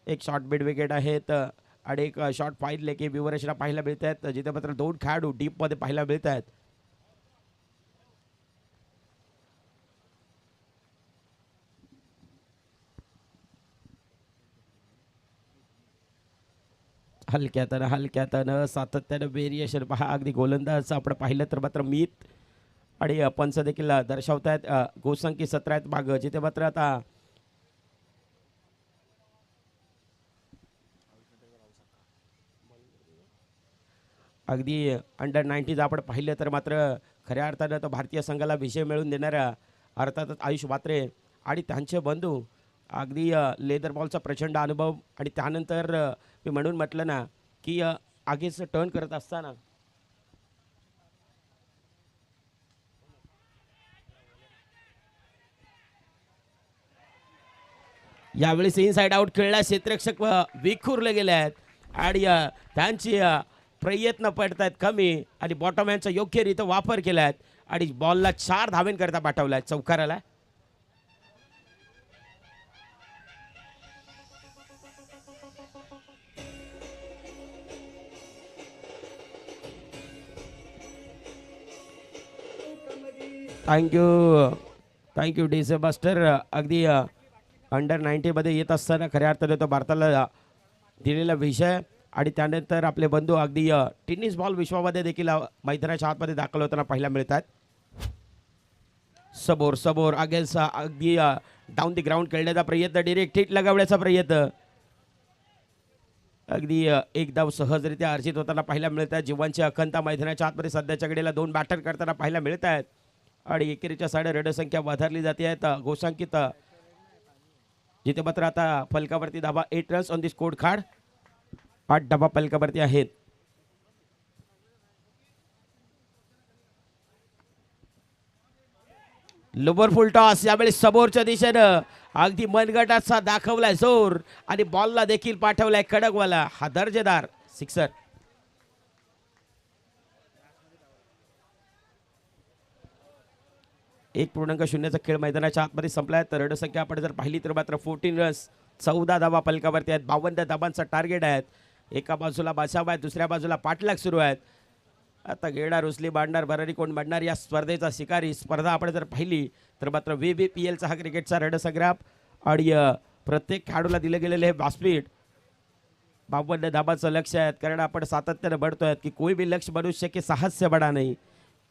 एक शॉर्ट मिड विकेट आहेत आणि एक शॉर्ट फाईन लेके विवरेशला पाहायला मिळत आहेत, जिथे मात्र 2 खेळाडू डीपमध्ये पाहायला मिळत आहेत. हलक्यातनं सातत्यानं व्हेरिएशन पहा. अगदी गोलंदाज आपण पाहिलं तर मात्र मीत आणि पंच देखील दर्शवत आहेत. गोसंख्य 17 आहेत मागं, जिथे मात्र आता अगदी अंडर 19 आपण पाहिलं तर मात्र खऱ्या अर्थानं तर भारतीय संघाला विजय मिळवून देणाऱ्या अर्थातच आयुष म्हात्रे आणि त्यांचे बंधू अगदी लेदर बॉलचा प्रचंड अनुभव आणि त्यानंतर मी म्हणून म्हटलं ना की आगेच टर्न करत असताना यावेळेस इनसाइड आउट खेळला, क्षेत्ररक्षक विखुरले गेले आहेत आणि त्यांची प्रयत्न पडत आहेत कमी आणि बॉटमॅनचा योग्यरित्या वापर केला आहे आणि बॉलला 4 धावेंकरता पाठवला आहे चौकाराला. Thank you DJ master. अगदी अंडर 19 मध्ये येत असताना खऱ्या अर्थाने तो भारताला दिलेला विषय आणि त्यानंतर आपले बंधू अगदी टेनिस बॉल विश्वामध्ये देखील मैदानाच्या आतमध्ये दाखल होताना पाहायला मिळतात. समोर अगेन्स्ट अगदी डाऊन दी ग्राउंड खेळण्याचा प्रयत्न, डिरेक्ट हिट लगावण्याचा प्रयत्न, अगदी एक धाव सहजरित्या अर्जित होताना पाहायला मिळतात. जीवांची अखंडता मैदानाच्या आतमध्ये सध्याच्या घडीला 2 बॅटर करताना पाहायला मिळत आहेत आणि एकेरीच्या साडे रणसंख्या वधारली जाते आहेत गोसांकित, जिथे मात्र आता फलकावरती धाबा 8 runs on the score card, 8 धाबा फलकावरती आहेत. लोबर फुल टॉस यावेळी समोरच्या दिशेनं अगदी मनगटाचा दाखवलाय जोर आणि बॉलला देखील पाठवलाय कडकवाला, हा दर्जेदार सिक्सर. एक पूर्णांक शून्याचा खेळ मैदानाच्या आतमध्ये संपलाय. तर रणसंख्या आपण जर पाहिली तर मात्र 14 रन्स, 14 धावा फलकावरती आहेत, 52 धाबांचा टार्गेट आहेत. एका बाजूला बचाव आहे, दुसऱ्या बाजूला पाठलाग सुरू आहेत. आता घेणार उचली मांडणार भरारी कोण मांडणार या स्पर्धेचा शिकारी स्पर्धा आपण जर पाहिली तर मात्र VBPLचा हा क्रिकेटचा रणसंग्राम आणि प्रत्येक खेळाडूला दिले गेलेले हे व्यासपीठ 52 धाबांचं लक्ष आहे. कारण आपण सातत्याने बढतोय की कोई भी लक्ष्य मनुष्य के साहस से बड़ा नहीं,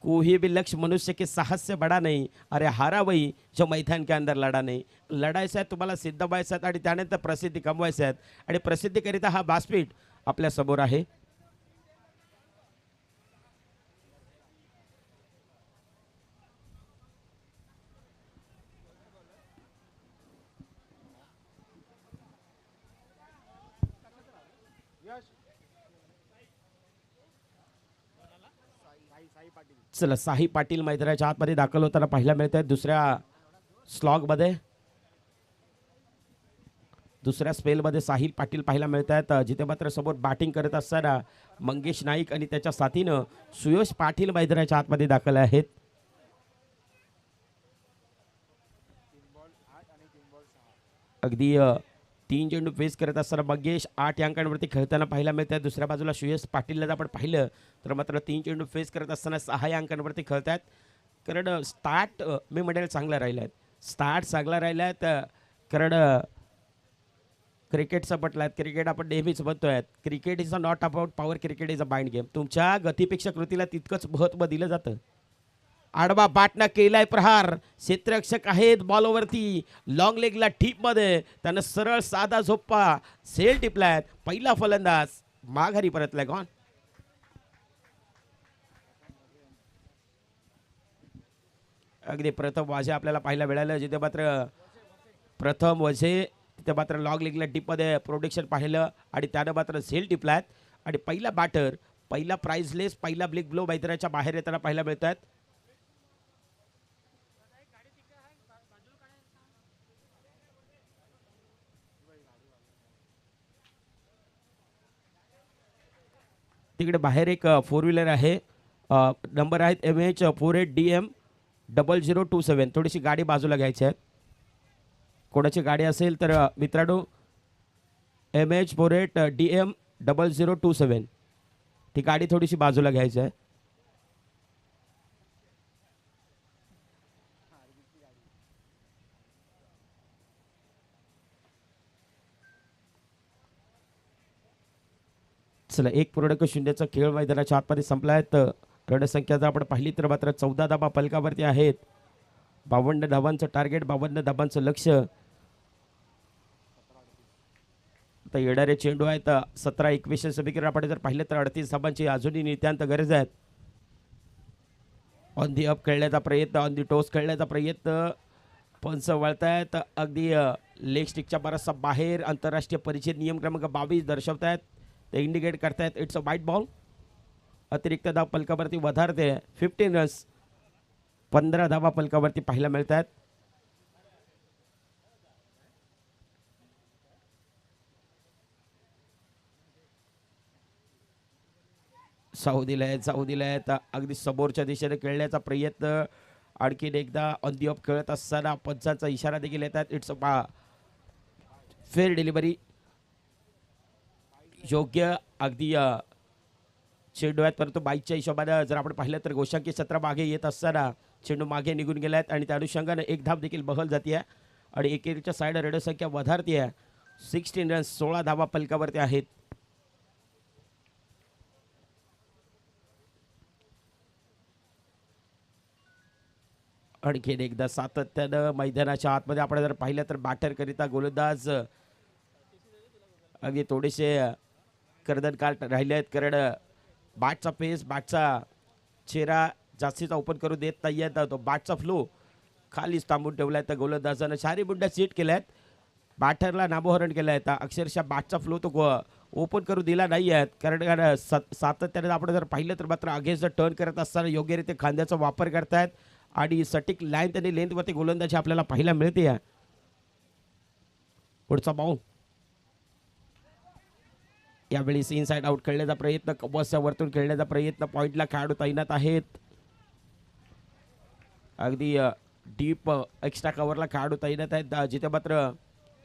कोई भी लक्ष्य मनुष्य के साहस से बड़ा नहीं, अरे हारा वही जो मैदान के अंदर लढा नाही. लढायचं आहे तुम्हाला, सिद्ध व्हायचं आहे आणि त्यानंतर प्रसिद्धी कमवायचं आहे आणि प्रसिद्धीकरिता हा व्यासपीठ आपल्या समोर आहे. चला साई पाटील मैदानाच्या आतमध्ये दाखल होताना पाहायला मिळत आहेत दुसऱ्या स्लॉगमध्ये. दुसऱ्या स्पेलमध्ये साहिल पाटील पाहायला मिळत आहेत, जिथे मात्र समोर बॅटिंग करत असताना मंगेश नाईक आणि त्याच्या साथीनं सुयश पाटील मैदानाच्या आतमध्ये दाखल आहेत. अगदी 3 चेंडू फेस करत असताना मंगेश 8 अंकांवरती खेळताना पाहायला मिळत आहे. दुसऱ्या बाजूला सुयश पाटीलला जर आपण पाहिलं तर मात्र 3 चेंडू फेस करत असताना 6 अंकांवरती खेळत आहेत. कारण स्टार्ट मी म्हणेल चांगला राहिला आहे, स्टार्ट चांगला राहिला आहे. कारण क्रिकेटचा पटला आहे. क्रिकेट आपण नेहमीच म्हणतोय, cricket is a not about power, cricket is a mind game. तुमच्या गतीपेक्षा कृतीला तितकंच महत्त्व दिलं जातं. आडवा बाटना केलाय प्रहार, क्षेत्ररक्षक आहेत बॉलवरती, लॉंग लेगला मध्ये त्यानं सरळ साधा झोप्पा सेल टिपलाय. पहिला फलंदाज माघारी परतलाय. गॉन अगदी प्रथम वाजे आपल्याला पाहायला मिळालं, जिथे मात्र प्रथम वजे तिथे मात्र लॉंग लेगला मध्ये प्रोडक्शन पाहिलं आणि त्यानं मात्र झेल टिपलात. आणि पहिला बॅटर, पहिला प्राइजलेस, पहिला ब्लिक ब्लो मैदानाच्या बाहेर येताना पाहायला मिळतात. तिकडे बाहेर एक 4 व्हीलर आहे, नंबर आहेत MH48DM0027. थोडीशी गाडी बाजूला घ्यायची आहे. कोणाची गाडी असेल तर मित्रांनो MH48DM0027 ती गाडी थोडीशी बाजूला घ्यायची आहे. चला 1.0चा खेळ मैदानाच्या आतमध्ये संपला आहे. तर रणसंख्या जर आपण पाहिली तर मात्र 14 धाबा पलकावरती आहेत. 52 धाबांचं टार्गेट, 52 धाबांचं लक्ष. आता येणारे चेंडू आहेत 17-21 समीकरण आपण जर पाहिलं तर 38 धाबांची अजूनही नितांत गरज आहेत. ऑन दी अप खेळण्याचा प्रयत्न, ऑन दी टोस खेळण्याचा प्रयत्न, पंच वळतायत अगदी लेग स्टिकच्या बराचसा बाहेर. आंतरराष्ट्रीय परिचय नियम क्रमांक 22 दर्शवतायत, ते इंडिकेट करतायत इट्स अ वाईट बॉल. अतिरिक्त धाव पलकावरती वधारते 15 रन्स, 15 धावा पलकावरती पाहायला मिळतात. जाऊ दिलाय अगदी समोरच्या दिशेने खेळण्याचा प्रयत्न. आणखीन एकदा ऑन दी ऑफ खेळत असताना पंचांचा इशारा देखील येतात. इट्स अ फेअर डिलिव्हरी, योग्य अगदी चेंडू आहेत. परंतु बाईकच्या हिशोबाने जर आपण पाहिलं तर गोशांकी सत्र मागे येत असताना चेंडू मागे निघून गेला आहेत आणि त्या अनुषंगाने एक धाव देखील बहल जाते आहे आणि एकेरीच्या साईड रणसंख्या वधारते आहे. 16 रन्स, 16 धावा पलकावरती आहेत. आणखीन एकदा सातत्यानं मैदानाच्या आतमध्ये आपण जर पाहिलं तर बॅटर करिता गोलंदाज अगदी थोडेसे कर्दन काळ राहिले आहेत. कारण बॅटचा पेस, बॅटचा चेहरा जास्तीचा ओपन करू देत नाही आहे. तो बॅटचा फ्लो खालीच थांबून ठेवला आहे. तर गोलंदाजानं चारी बुंड्या सीट केल्या आहेत, बॅटरला नामोहरण केलं आहे. अक्षरशः बॅटचा फ्लो तो ओपन करू दिला नाही आहेत. कारण सातत्याने आपण जर पाहिलं तर मात्र अगेन्स्ट टर्न करत असताना योग्यरीत्या खांद्याचा वापर करतायत आणि सटीक लाईन त्यांनी लेंथवरती गोलंदाजी आपल्याला पाहायला मिळते आहे. पुढचा बॉल यावेळी इनसाइड आउट खेळण्याचा प्रयत्न, कबसच्या वरतून खेळण्याचा प्रयत्न, पॉईंटला खेळाडू तैनात आहेत. अगदी डीप एक्स्ट्रा कव्हरला खेळाडू तैनात आहेत, जिथे मात्र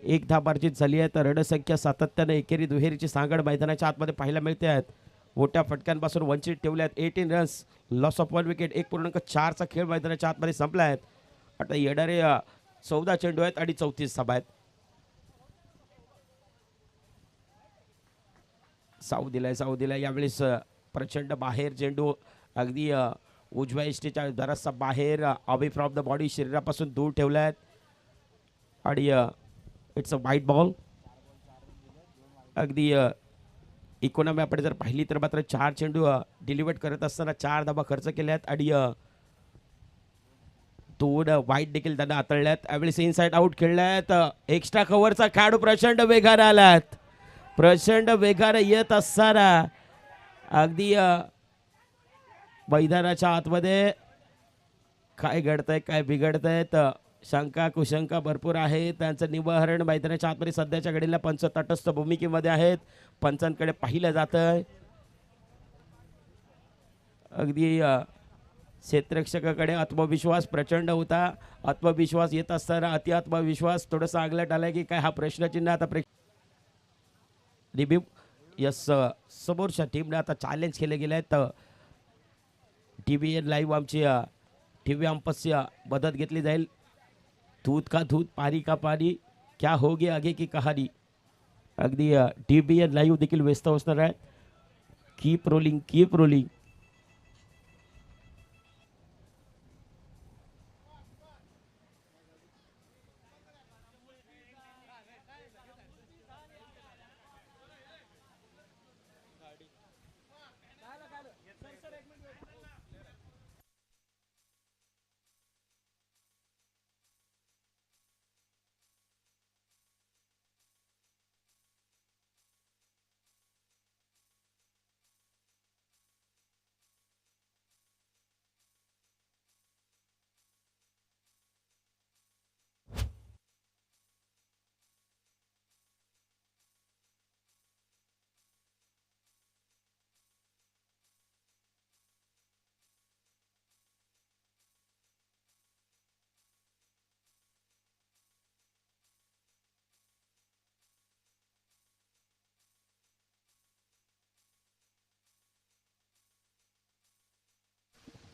एक धाव अर्जित झाली आहे. तर रणसंख्या सातत्याने एकेरी दुहेरीची सांगड मैदानाच्या आतमध्ये पाहायला मिळते आहेत. मोठ्या फटक्यांपासून वंचित ठेवले आहेत. 18 रन्स, लॉस ऑफ 1 विकेट, 1.4चा खेळ मैदानाच्या आतमध्ये संपला आहेत. आता येणारे 14 चेंडू आहेत आणि 34 धाबा आहेत. साऊ दिलाय यावेळेस प्रचंड बाहेर चेंडू, अगदी उजव्या इष्टीच्या जरासा बाहेर, अवे फ्रॉम द बॉडी, शरीरापासून दूर ठेवला आहेत आणि इट्स अ वाईट बॉल. अगदी इकॉनॉमी आपण जर पाहिली तर मात्र 4 चेंडू डिलिव्हर करत असताना 4 धाबा खर्च केल्यात आणि 2 वाईट देखील त्यांना हाताळल्यात. यावेळेस इनसाइड आउट खेळल्यात. एक्स्ट्रा कव्हरचा खेळाडू प्रचंड वेगाने आलात, प्रचंड वेगाने येत असताना अगदी मैदानाच्या आतमध्ये काय घडतंय काय बिघडतंय तर शंका कुशंका भरपूर आहे. त्यांचं निवारण मैदानाच्या आतमध्ये सध्याच्या घडीला पंच तटस्थ भूमिकेमध्ये आहेत. पंचांकडे पाहिलं जातंय. अगदी क्षेत्ररक्षकाकडे आत्मविश्वास प्रचंड होता. आत्मविश्वास येत असताना अति आत्मविश्वास थोडंसं आगलट आलाय की काय हा प्रश्नचिन्ह आता रिव्ह्यू यस समोरच्या टीमने आता चॅलेंज केले गेले आहेत. TVN लाईव्ह आमची TV अंपसची मदत घेतली जाईल. दूध का दूध पाणी का पाणी क्या होगे आगे की कहाणी. अगदी TVN लाईव्ह देखील व्यस्त असणार आहे. Keep rolling keep rolling.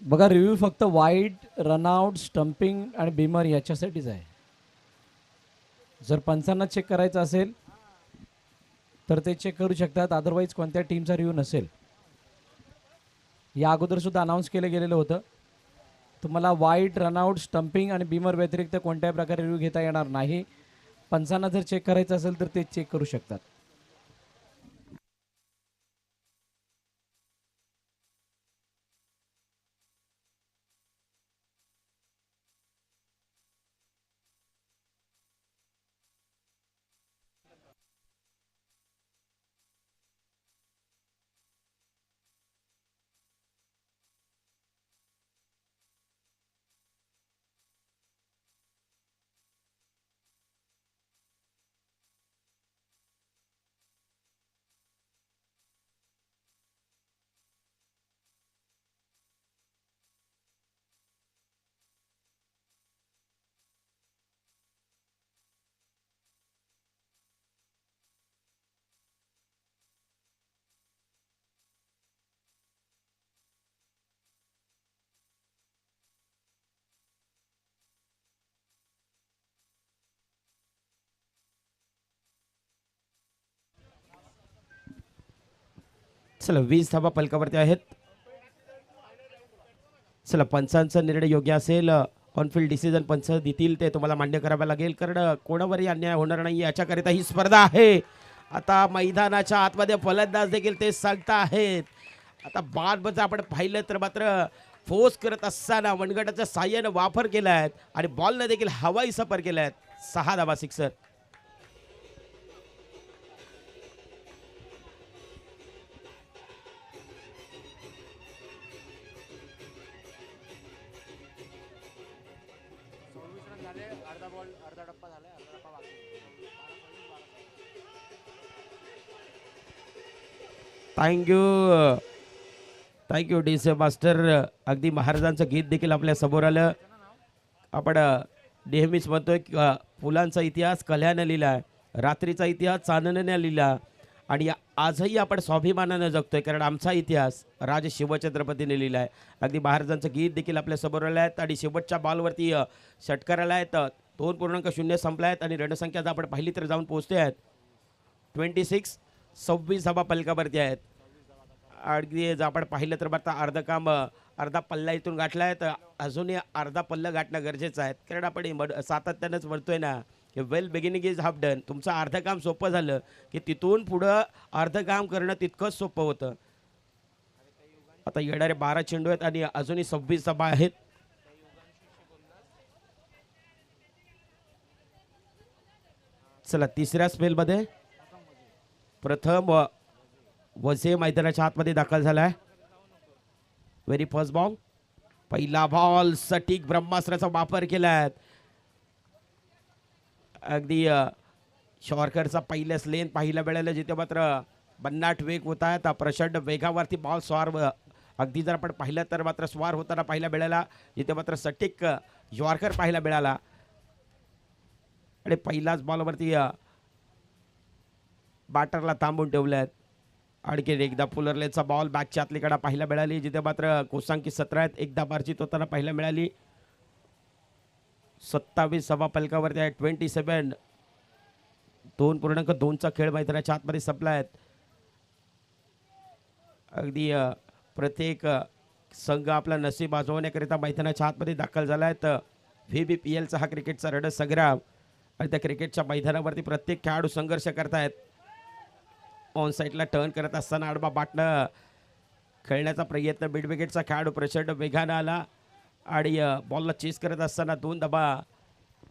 बघा रिव्ह्यू फक्त वाईड, रनआउट, स्टंपिंग आणि बिमर याच्यासाठीच आहे. जर पंचांना चेक करायचं असेल तर ते चेक करू शकतात. अदरवाईज कोणत्या टीमचा रिव्ह्यू नसेल. या अगोदर सुद्धा अनाऊन्स केलं गेलेलं होतं. तुम्हाला वाईड, रनआउट, स्टंपिंग आणि बिमर व्यतिरिक्त कोणत्याही प्रकारे रिव्ह्यू घेता येणार नाही. पंचांना जर चेक करायचं असेल तर ते चेक करू शकतात.
चला 20 धावा पलकावरती आहेत. चला पंचांचा निर्णय योग्य असेल. ऑनफिल्ड डिसिजन पंच देतील ते तुम्हाला मान्य करावे लागेल, कारण कोणावरही अन्याय होणार नाही याच्याकरिता ही स्पर्धा आहे. आता मैदानाच्या आतमध्ये फलंदाज देखील ते सांगता आहेत. आता बाण आपण पाहिलं तर मात्र फोर्स करत असताना वनगटाच्या साह्यानं वापर केला आहे आणि बॉलने देखील हवाई सफर केला आहे. 6 धावा सिक्सर. Thank you डीसे master. अगदी महाराजांचं गीत देखील आपल्या समोर आलं. आपण नेहमीच म्हणतोय की फुलांचा इतिहास कल्याने लिहिला, रात्रीचा इतिहास चांदण्याने लिहिला आणि आजही आपण स्वाभिमानानं जगतोय, कारण आमचा इतिहास राज शिवछत्रपतीने लिहिला आहे. अगदी महाराजांचं गीत देखील आपल्या समोर आलं आहेत आणि शेवटच्या बॉलवरती षटकाराला आहेत. 2.0 संपला आहेत आणि रणसंख्या जर आपण पाहिली तर जाऊन पोहोचते आहेत 26. 26 धावा पलकावरती आहेत. अगदी जर आपण पाहिलं तर आता अर्धा पल्ला इथून गाठला आहे, तर अजूनही अर्धा पल्ला गाठणं गरजेचं आहे, कारण आपण सातत्यानंच म्हणतोय ना की वेल बिगिनिंग इज हाफ डन. तुमचं अर्धं काम सोपं झालं की तिथून पुढं अर्धं काम करणं तितकंच सोपं होतं. आता येणारे 12 चेंडू आहेत आणि अजूनही 26 धावा आहेत. चला तिसऱ्या स्पेलमध्ये प्रथम वजे मैदानाच्या आतमध्ये दाखल झाला आहे. व्हेरी फर्स्ट बॉल, पहिला बॉल सटीक ब्रह्मास्त्राचा वापर केलाय. अगदी शॉर्करचा पहिल्याच लेन पाहिलं मिळालं जिथे मात्र भन्नाट वेग होता आहे. प्रचंड वेगावरती बॉल स्वार अगदी जर आपण पाहिलं तर मात्र स्वार होताना पाहायला मिळाला, जिथे मात्र सटीक यॉर्कर पाहायला मिळाला. आणि पहिल्याच बॉलवरती बॅटरला थांबून ठेवल्यात. आणखी एकदा फुलरलेचा बॉल बॅकच्या आतलीकडे पाहायला मिळाली, जिथे मात्र कोसांकी 17 एकदा मार्जित होताना पाहायला मिळाली. 27 सभा पलकावरती आहे. 27 2.2चा खेळ मैदानाच्या आतमध्ये संपला आहे. अगदी प्रत्येक संघ आपला नशीब आजवण्याकरिता मैदानाच्या आतमध्ये दाखल झाला आहे. तर VBPLचा हा क्रिकेटचा रणसंग्राम आणि त्या क्रिकेटच्या मैदानावरती प्रत्येक खेळाडू संघर्ष करतायत. ऑन साईडला टर्न करत असताना आडबा बाटणं खेळण्याचा प्रयत्न, मिड विकेटचा खेळाडू प्रचंड वेगानं आला आणि बॉलला चेस करत असताना 2 धावा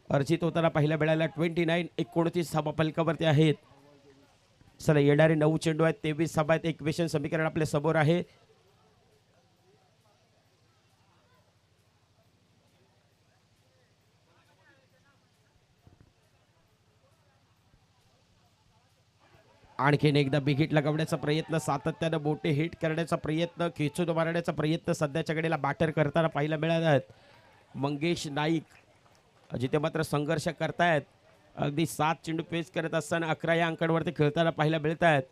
अर्जित होताना पाहायला मिळाला. 29 धावा फलकावरती आहेत. चला येणारे 9 चेंडू आहेत, 23 धावा आहेत. इक्वेशन समीकरण आपल्या समोर आहे. आणखीन एकदा बिगिट लगावण्याचा प्रयत्न, सातत्यानं बोटे हिट करण्याचा प्रयत्न, खेचून मारण्याचा प्रयत्न सध्याच्या घडीला बॅटर करताना पाहायला मिळत आहेत. मंगेश नाईक जिथे मात्र संघर्ष करतायत. अगदी 7 चेंडू पेस करत असताना 11 या अंकांवरती खेळताना पाहायला मिळत आहेत.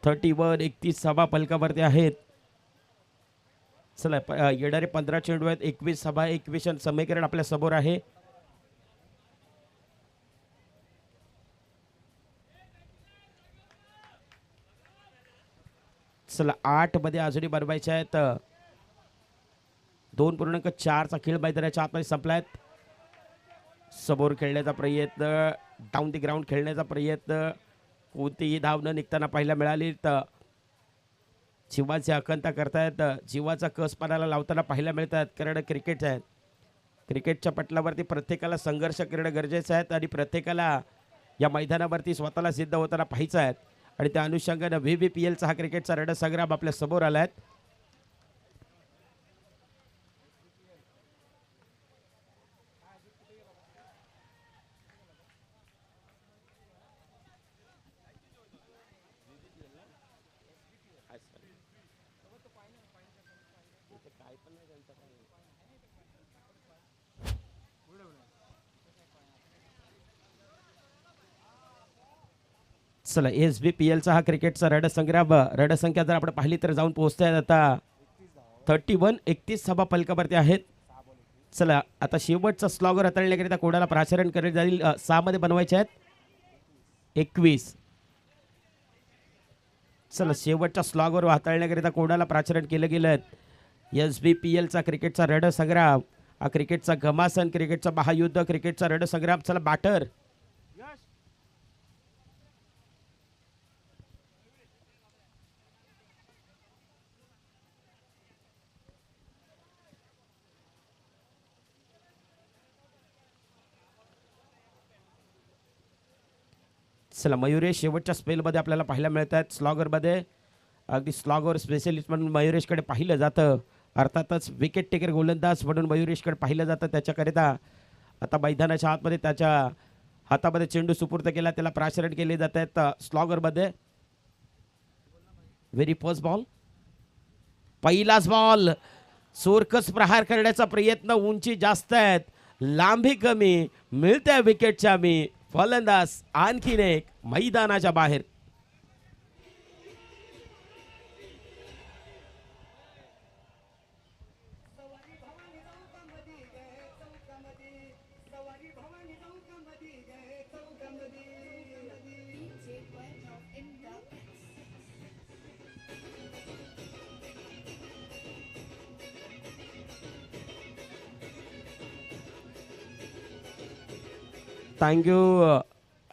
31 धावा फलकावरती आहेत. चला येणारे 15 चेंडू आहेत, 21 धावा. इक्वेशन समीकरण आपल्या समोर आहे. चला 8 मध्ये अजूनही बनवायचे आहेत. 2.4चा खेळ मैदानाच्या आतमध्ये संपलाय. समोर खेळण्याचा प्रयत्न, डाऊन दी ग्राउंड खेळण्याचा प्रयत्न, कोणतीही धाव न निघताना पाहायला मिळाली. तर जीवाची आकांक्षा करतायत, जीवाचा कसपणाला लावताना पाहायला मिळतात. कारण क्रिकेट आहे, क्रिकेटच्या पटलावरती प्रत्येकाला संघर्ष करणं गरजेचं आहे आणि प्रत्येकाला या मैदानावरती स्वतःला सिद्ध होताना पाहायचं आहे. आणि त्या अनुषंगानं VBPLचा हा क्रिकेटचा रणसंग्राम आपल्या समोर आला आहे. चला SBPLचा हा क्रिकेटचा रणसंग्राम, रणसंख्या जर आपण पाहिली तर जाऊन पोहोचत आहेत आता 31 धावा फलकावरती आहेत. चला आता शेवटचा स्लॉगर हाताळण्याकरिता कोणाला प्राचारण करण्यात जाईल. 6 मध्ये बनवायचे आहेत. 21. चला शेवटच्या स्लॉगर हाताळण्याकरिता कोणाला प्राचारण केलं गेलं. SBPLचा क्रिकेटचा रणसंग्राम, हा क्रिकेटचा घमासन, क्रिकेटचा महायुद्ध, क्रिकेटचा रणसंग्राम. चला बॅटर चला मयुरेश शेवटच्या स्पेलमध्ये आपल्याला पाहायला मिळत आहेत. स्लॉगरमध्ये अगदी स्लॉगर स्पेशलिस्ट म्हणून मयुरेशकडे पाहिलं जातं. अर्थातच विकेट टेकर गोलंदाज म्हणून मयुरेशकडे पाहिलं जातं. त्याच्याकरिता आता मैदानाच्या आतमध्ये त्याच्या हातामध्ये चेंडू सुपूर्द केला, त्याला प्राचारण केले जात आहेत. स्लॉगरमध्ये व्हेरी फर्स्ट बॉल, पहिलाच बॉल. चोरकस प्रहार करण्याचा प्रयत्न, उंची जास्त आहेत, लांबी कमी, मिळत्या विकेटच्या मी. फलंदाज आणखीन एक मैदानाच्या बाहेर. थँक्यू.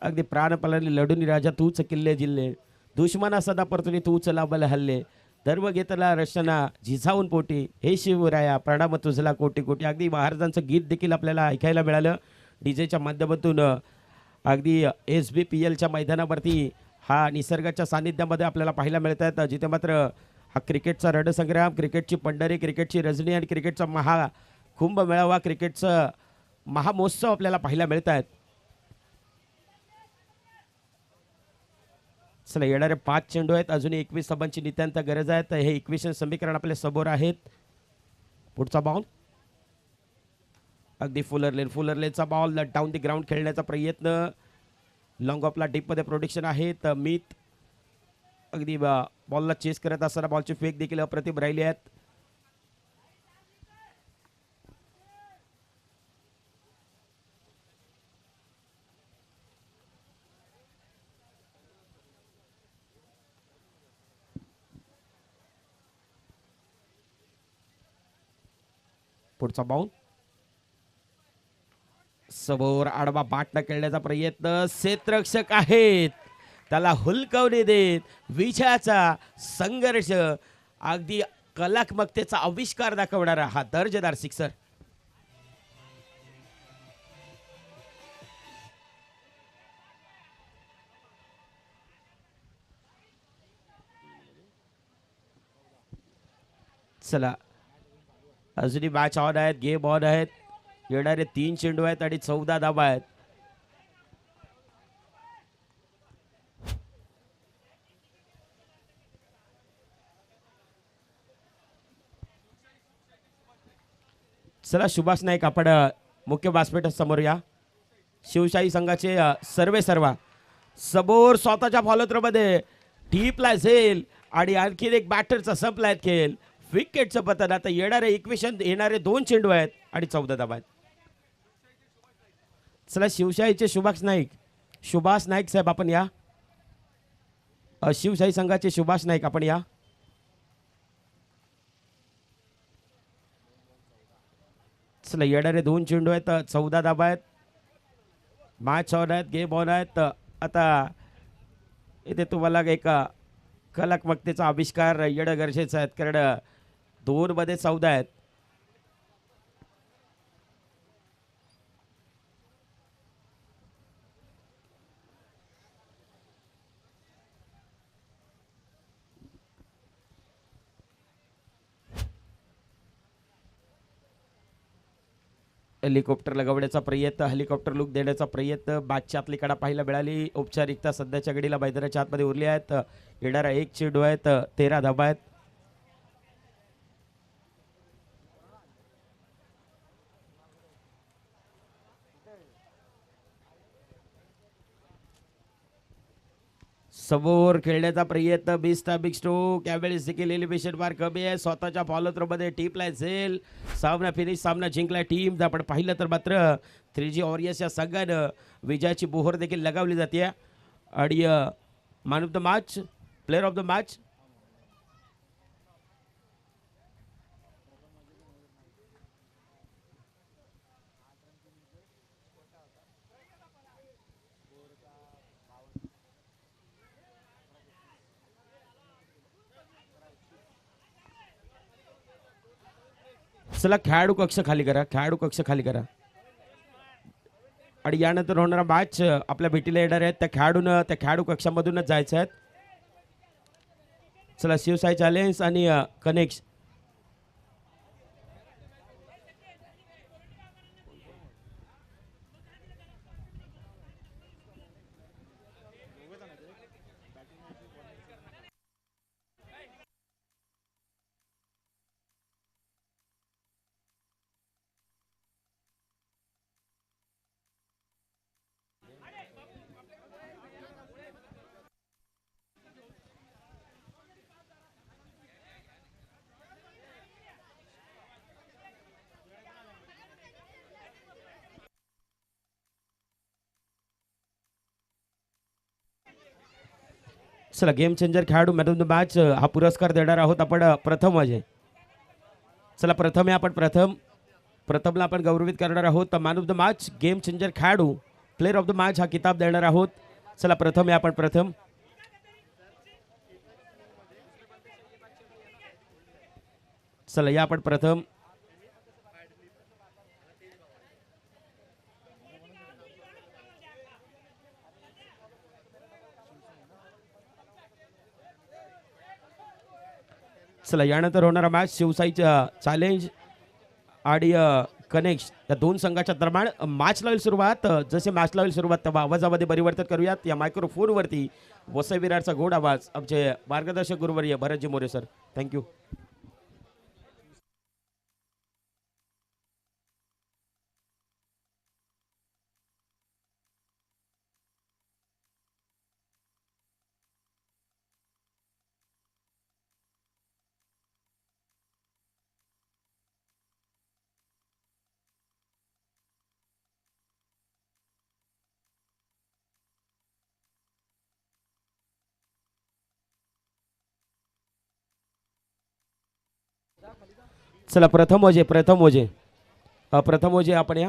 अगदी प्राणपणाने लढून राजा तूच किल्ले जिल्हे, दुश्मना सदा परतुनी तूच लाभल हल्ले, धर्म घेतला रशना झिजावून पोटी, हे शिवराया प्रणाम तुझला कोटी कोटी. अगदी महाराजांचं गीत देखील आपल्याला ऐकायला मिळालं डीजेच्या माध्यमातून. अगदी SBPLच्या मैदानावरती हा निसर्गाच्या सानिध्यामध्ये आपल्याला पाहायला मिळत आहेत, जिथे मात्र हा क्रिकेटचा रणसंग्राम, क्रिकेटची पंढरी, क्रिकेटची रजनी आणि क्रिकेटचा कुंभ मेळावा, क्रिकेटचं महामहोत्सव आपल्याला पाहायला मिळत आहेत. चला येणारे 5 चेंडू आहेत, अजूनही 21 धावांची नितांत गरज आहे. तर हे इक्वेशन समीकरण आपल्या समोर आहेत. पुढचा बॉल अगदी फुलरलेनचा बॉल डाऊन दी ग्राउंड खेळण्याचा प्रयत्न. लॉंग ऑफला डीपमध्ये प्रोटेक्शन आहे. तर मीत अगदी बॉलला चेस करत असताना बॉलची फेक देखील अप्रतिम राहिली आहेत. पुढचा बॉल समोर आडवा बाटणं खेळण्याचा प्रयत्न. क्षेत्ररक्षक आहेत, त्याला हुलकवणी देत विजयाचा संघर्ष, अगदी कलात्मकतेचा आविष्कार दाखवणारा हा दर्जेदार सिक्सर. चला अजूनही मॅच ऑन आहेत, गेम ऑन आहेत. येणारे 3 चेंडू आहेत आणि 14 धावा आहेत. चला सुभाष नाईक, आपण मुख्य व्यासपीठ समोर या. शिवशाही संघाचे सर्वा समोर स्वतःच्या फॉलोथ्रोमध्ये टीपला झेल आणि आणखीन एक बॅटरचा संपलाय खेळ. विकेटचं पतन. आता येणारे 2 चेंडू आहेत आणि 14 धावा आहेत. चला शिवशाहीचे सुभाष नाईक साहेब आपण या. शिवशाही संघाचे सुभाष नाईक आपण या. चला येणारे 2 चेंडू आहेत, 14 धावा आहेत. मॅच ऑन आहेत, गेम ऑन आहेत. आता इथे तुम्हाला एक कलात्मकतेचा आविष्कार येणं गरजेचं आहे, कारण 2 मध्ये 14 आहेत. हेलिकॉप्टर लगवण्याचा प्रयत्न, हेलिकॉप्टर लुक देण्याचा प्रयत्न. बॅटच्या आतली कडा पाहायला मिळाली. औपचारिकता सध्याच्या घडीला मैदानाच्या आतमध्ये उरली आहेत. येणारा 1 चेंडू आहेत, 13 धावा आहेत. समोर खेळण्याचा प्रयत्न. Big stroke. यावेळेस देखील एलिव्हेशन फार कमी आहे. स्वतःच्या फॉलोथ्रोमध्ये टीपला झेल. सामना जिंकला टीम. आपण पाहिलं तर मात्र 3G वॉरियर्स या संघानं विजयाची बोहर देखील लगावली जाते. आणि man of the match, player of the match चला खेळाडू कक्ष खाली करा. आणि यानंतर होणारा मॅच आपल्या भेटीला येणार आहेत त्या खेळाडू कक्षामधूनच जायचं आहे. चला शिवसाई चॅलेंज आणि कनेक्ट. चला गेम चेंजर खेळाडू मॅन ऑफ द मॅच हा पुरस्कार देणार आहोत आपण प्रथम अजय. चला प्रथमला आपण गौरवित करणार आहोत. Man of the match, game changer खेळाडू, प्लेअर ऑफ द मॅच हा किताब देणार आहोत. चला प्रथम चला या आपण प्रथम. चला यानंतर होणारा मॅच शिवसाईचा चॅलेंज आणि कनेक्ट या दोन संघाच्या दरम्यान मॅचला होईल सुरुवात. जसे मॅचला होईल सुरुवात तेव्हा आवाजामध्ये परिवर्तन करूयात. या मायक्रोफोनवरती वसई विरारचा गोड आवाज आमचे मार्गदर्शक गुरुवर्य भरतजी मोरे सर. थँक्यू. चला प्रथम ओजे आपण या